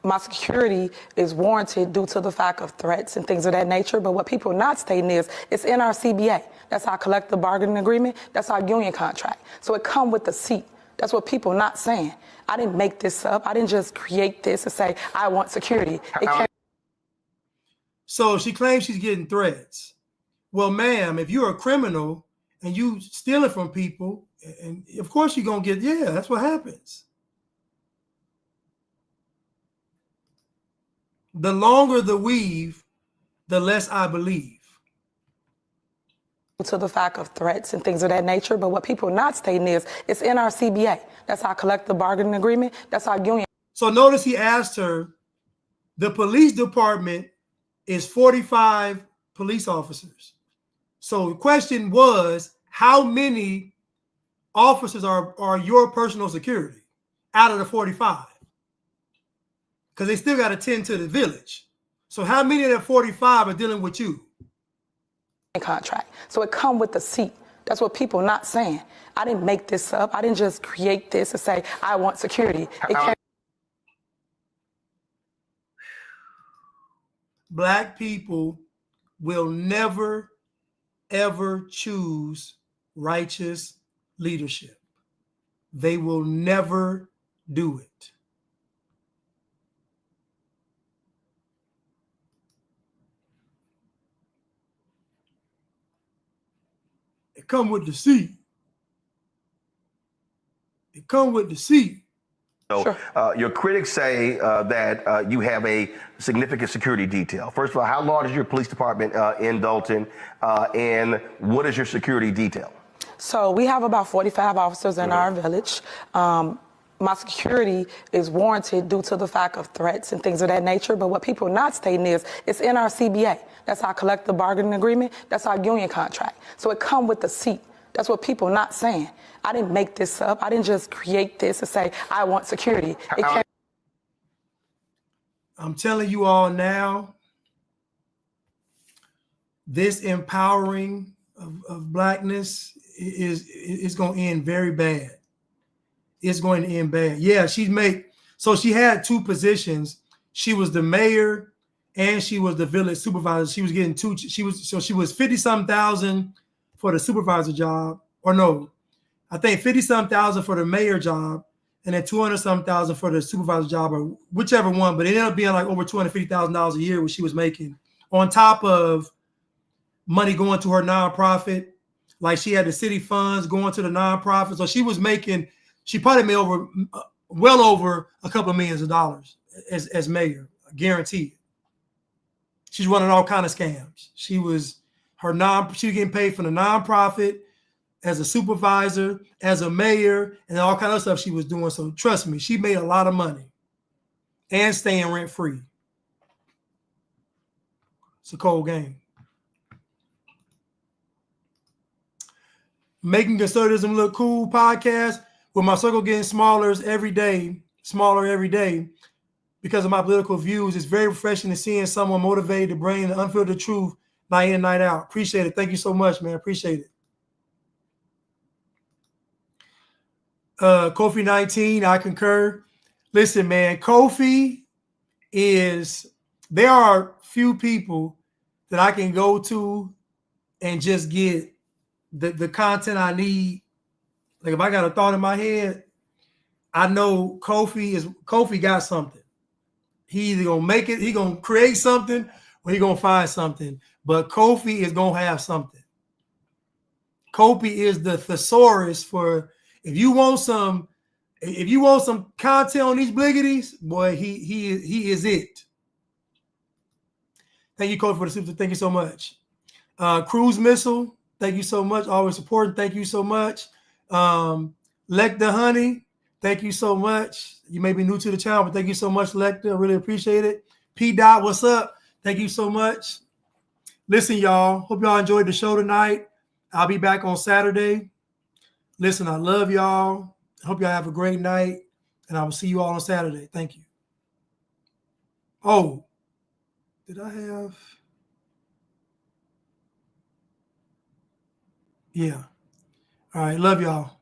My security is warranted due to the fact of threats and things of that nature. But what people are not stating is it's in our CBA. That's our collective bargaining agreement. That's our union contract. So it comes with the seat. That's what people are not saying. I didn't make this up. I didn't just create this and say, I want security. So she claims she's getting threats. Well, ma'am, if you're a criminal and you stealing from people, and of course you're going to get, yeah, that's what happens. The longer the weave, the less I believe. To the fact of threats and things of that nature. But what people are not stating is it's in our CBA. That's our collective bargaining agreement. That's our union. So notice he asked her, the police department is 45 police officers. So the question was, how many officers are your personal security out of the 45? Because they still got to tend to the village. So how many of the 45 are dealing with you? Contract. So it come with the seat. That's what people are not saying. I didn't make this up. I didn't just create this and say, I want security. Black people will never, ever choose righteous leadership. They will never do it. It come with the seat. It come with the seat. So your critics say that you have a significant security detail. First of all, how large is your police department in Dalton, and what is your security detail? So we have about 45 officers in our village. My security is warranted due to the fact of threats and things of that nature. But what people are not stating is it's in our CBA. That's our collective bargaining agreement. That's our union contract. So it come with the seat. That's what people are not saying. I didn't make this up. I didn't just create this and say, I want security. I'm telling you all now, this empowering of blackness is going to end very bad. It's going to end bad. Yeah, she had two positions. She was the mayor and she was the village supervisor. She was getting she was 50-some thousand for the supervisor job, or no, I think 50-some thousand for the mayor job, and then 200-some thousand for the supervisor job, or whichever one. But it ended up being like over $250,000 a year, what she was making, on top of money going to her nonprofit. Like she had the city funds going to the nonprofit, so she was making. She probably made well over a couple of millions of dollars as mayor, guaranteed. She's running all kind of scams. She was getting paid from the nonprofit, as a supervisor, as a mayor, and all kind of stuff she was doing. So trust me, she made a lot of money and staying rent free. It's a cold game. Making Conservatism Look Cool podcast, with my circle getting smaller every day, because of my political views. It's very refreshing to seeing someone motivated to bring the unfiltered truth night in, night out. Appreciate it. Thank you so much, man. Appreciate it. Kofi 19, I concur. Listen, man, there are few people that I can go to and just get the content I need. Like if I got a thought in my head, I know Kofi got something. He either gonna make it, he gonna create something, or he gonna find something. But Kofi is gonna have something. Kofi is the thesaurus for if you want some content on these bliggities, boy, he is it. Thank you, Kofi, for the super. Thank you so much. Cruise Missile, thank you so much. Always supporting. Thank you so much. Lecter Honey, thank you so much. You may be new to the channel, but thank you so much, Lecter. I really appreciate it. P. Dot, what's up? Thank you so much. Listen, y'all. Hope y'all enjoyed the show tonight. I'll be back on Saturday. Listen, I love y'all. I hope y'all have a great night, and I will see you all on Saturday. Thank you. Oh, did I have? Yeah. All right. Love y'all.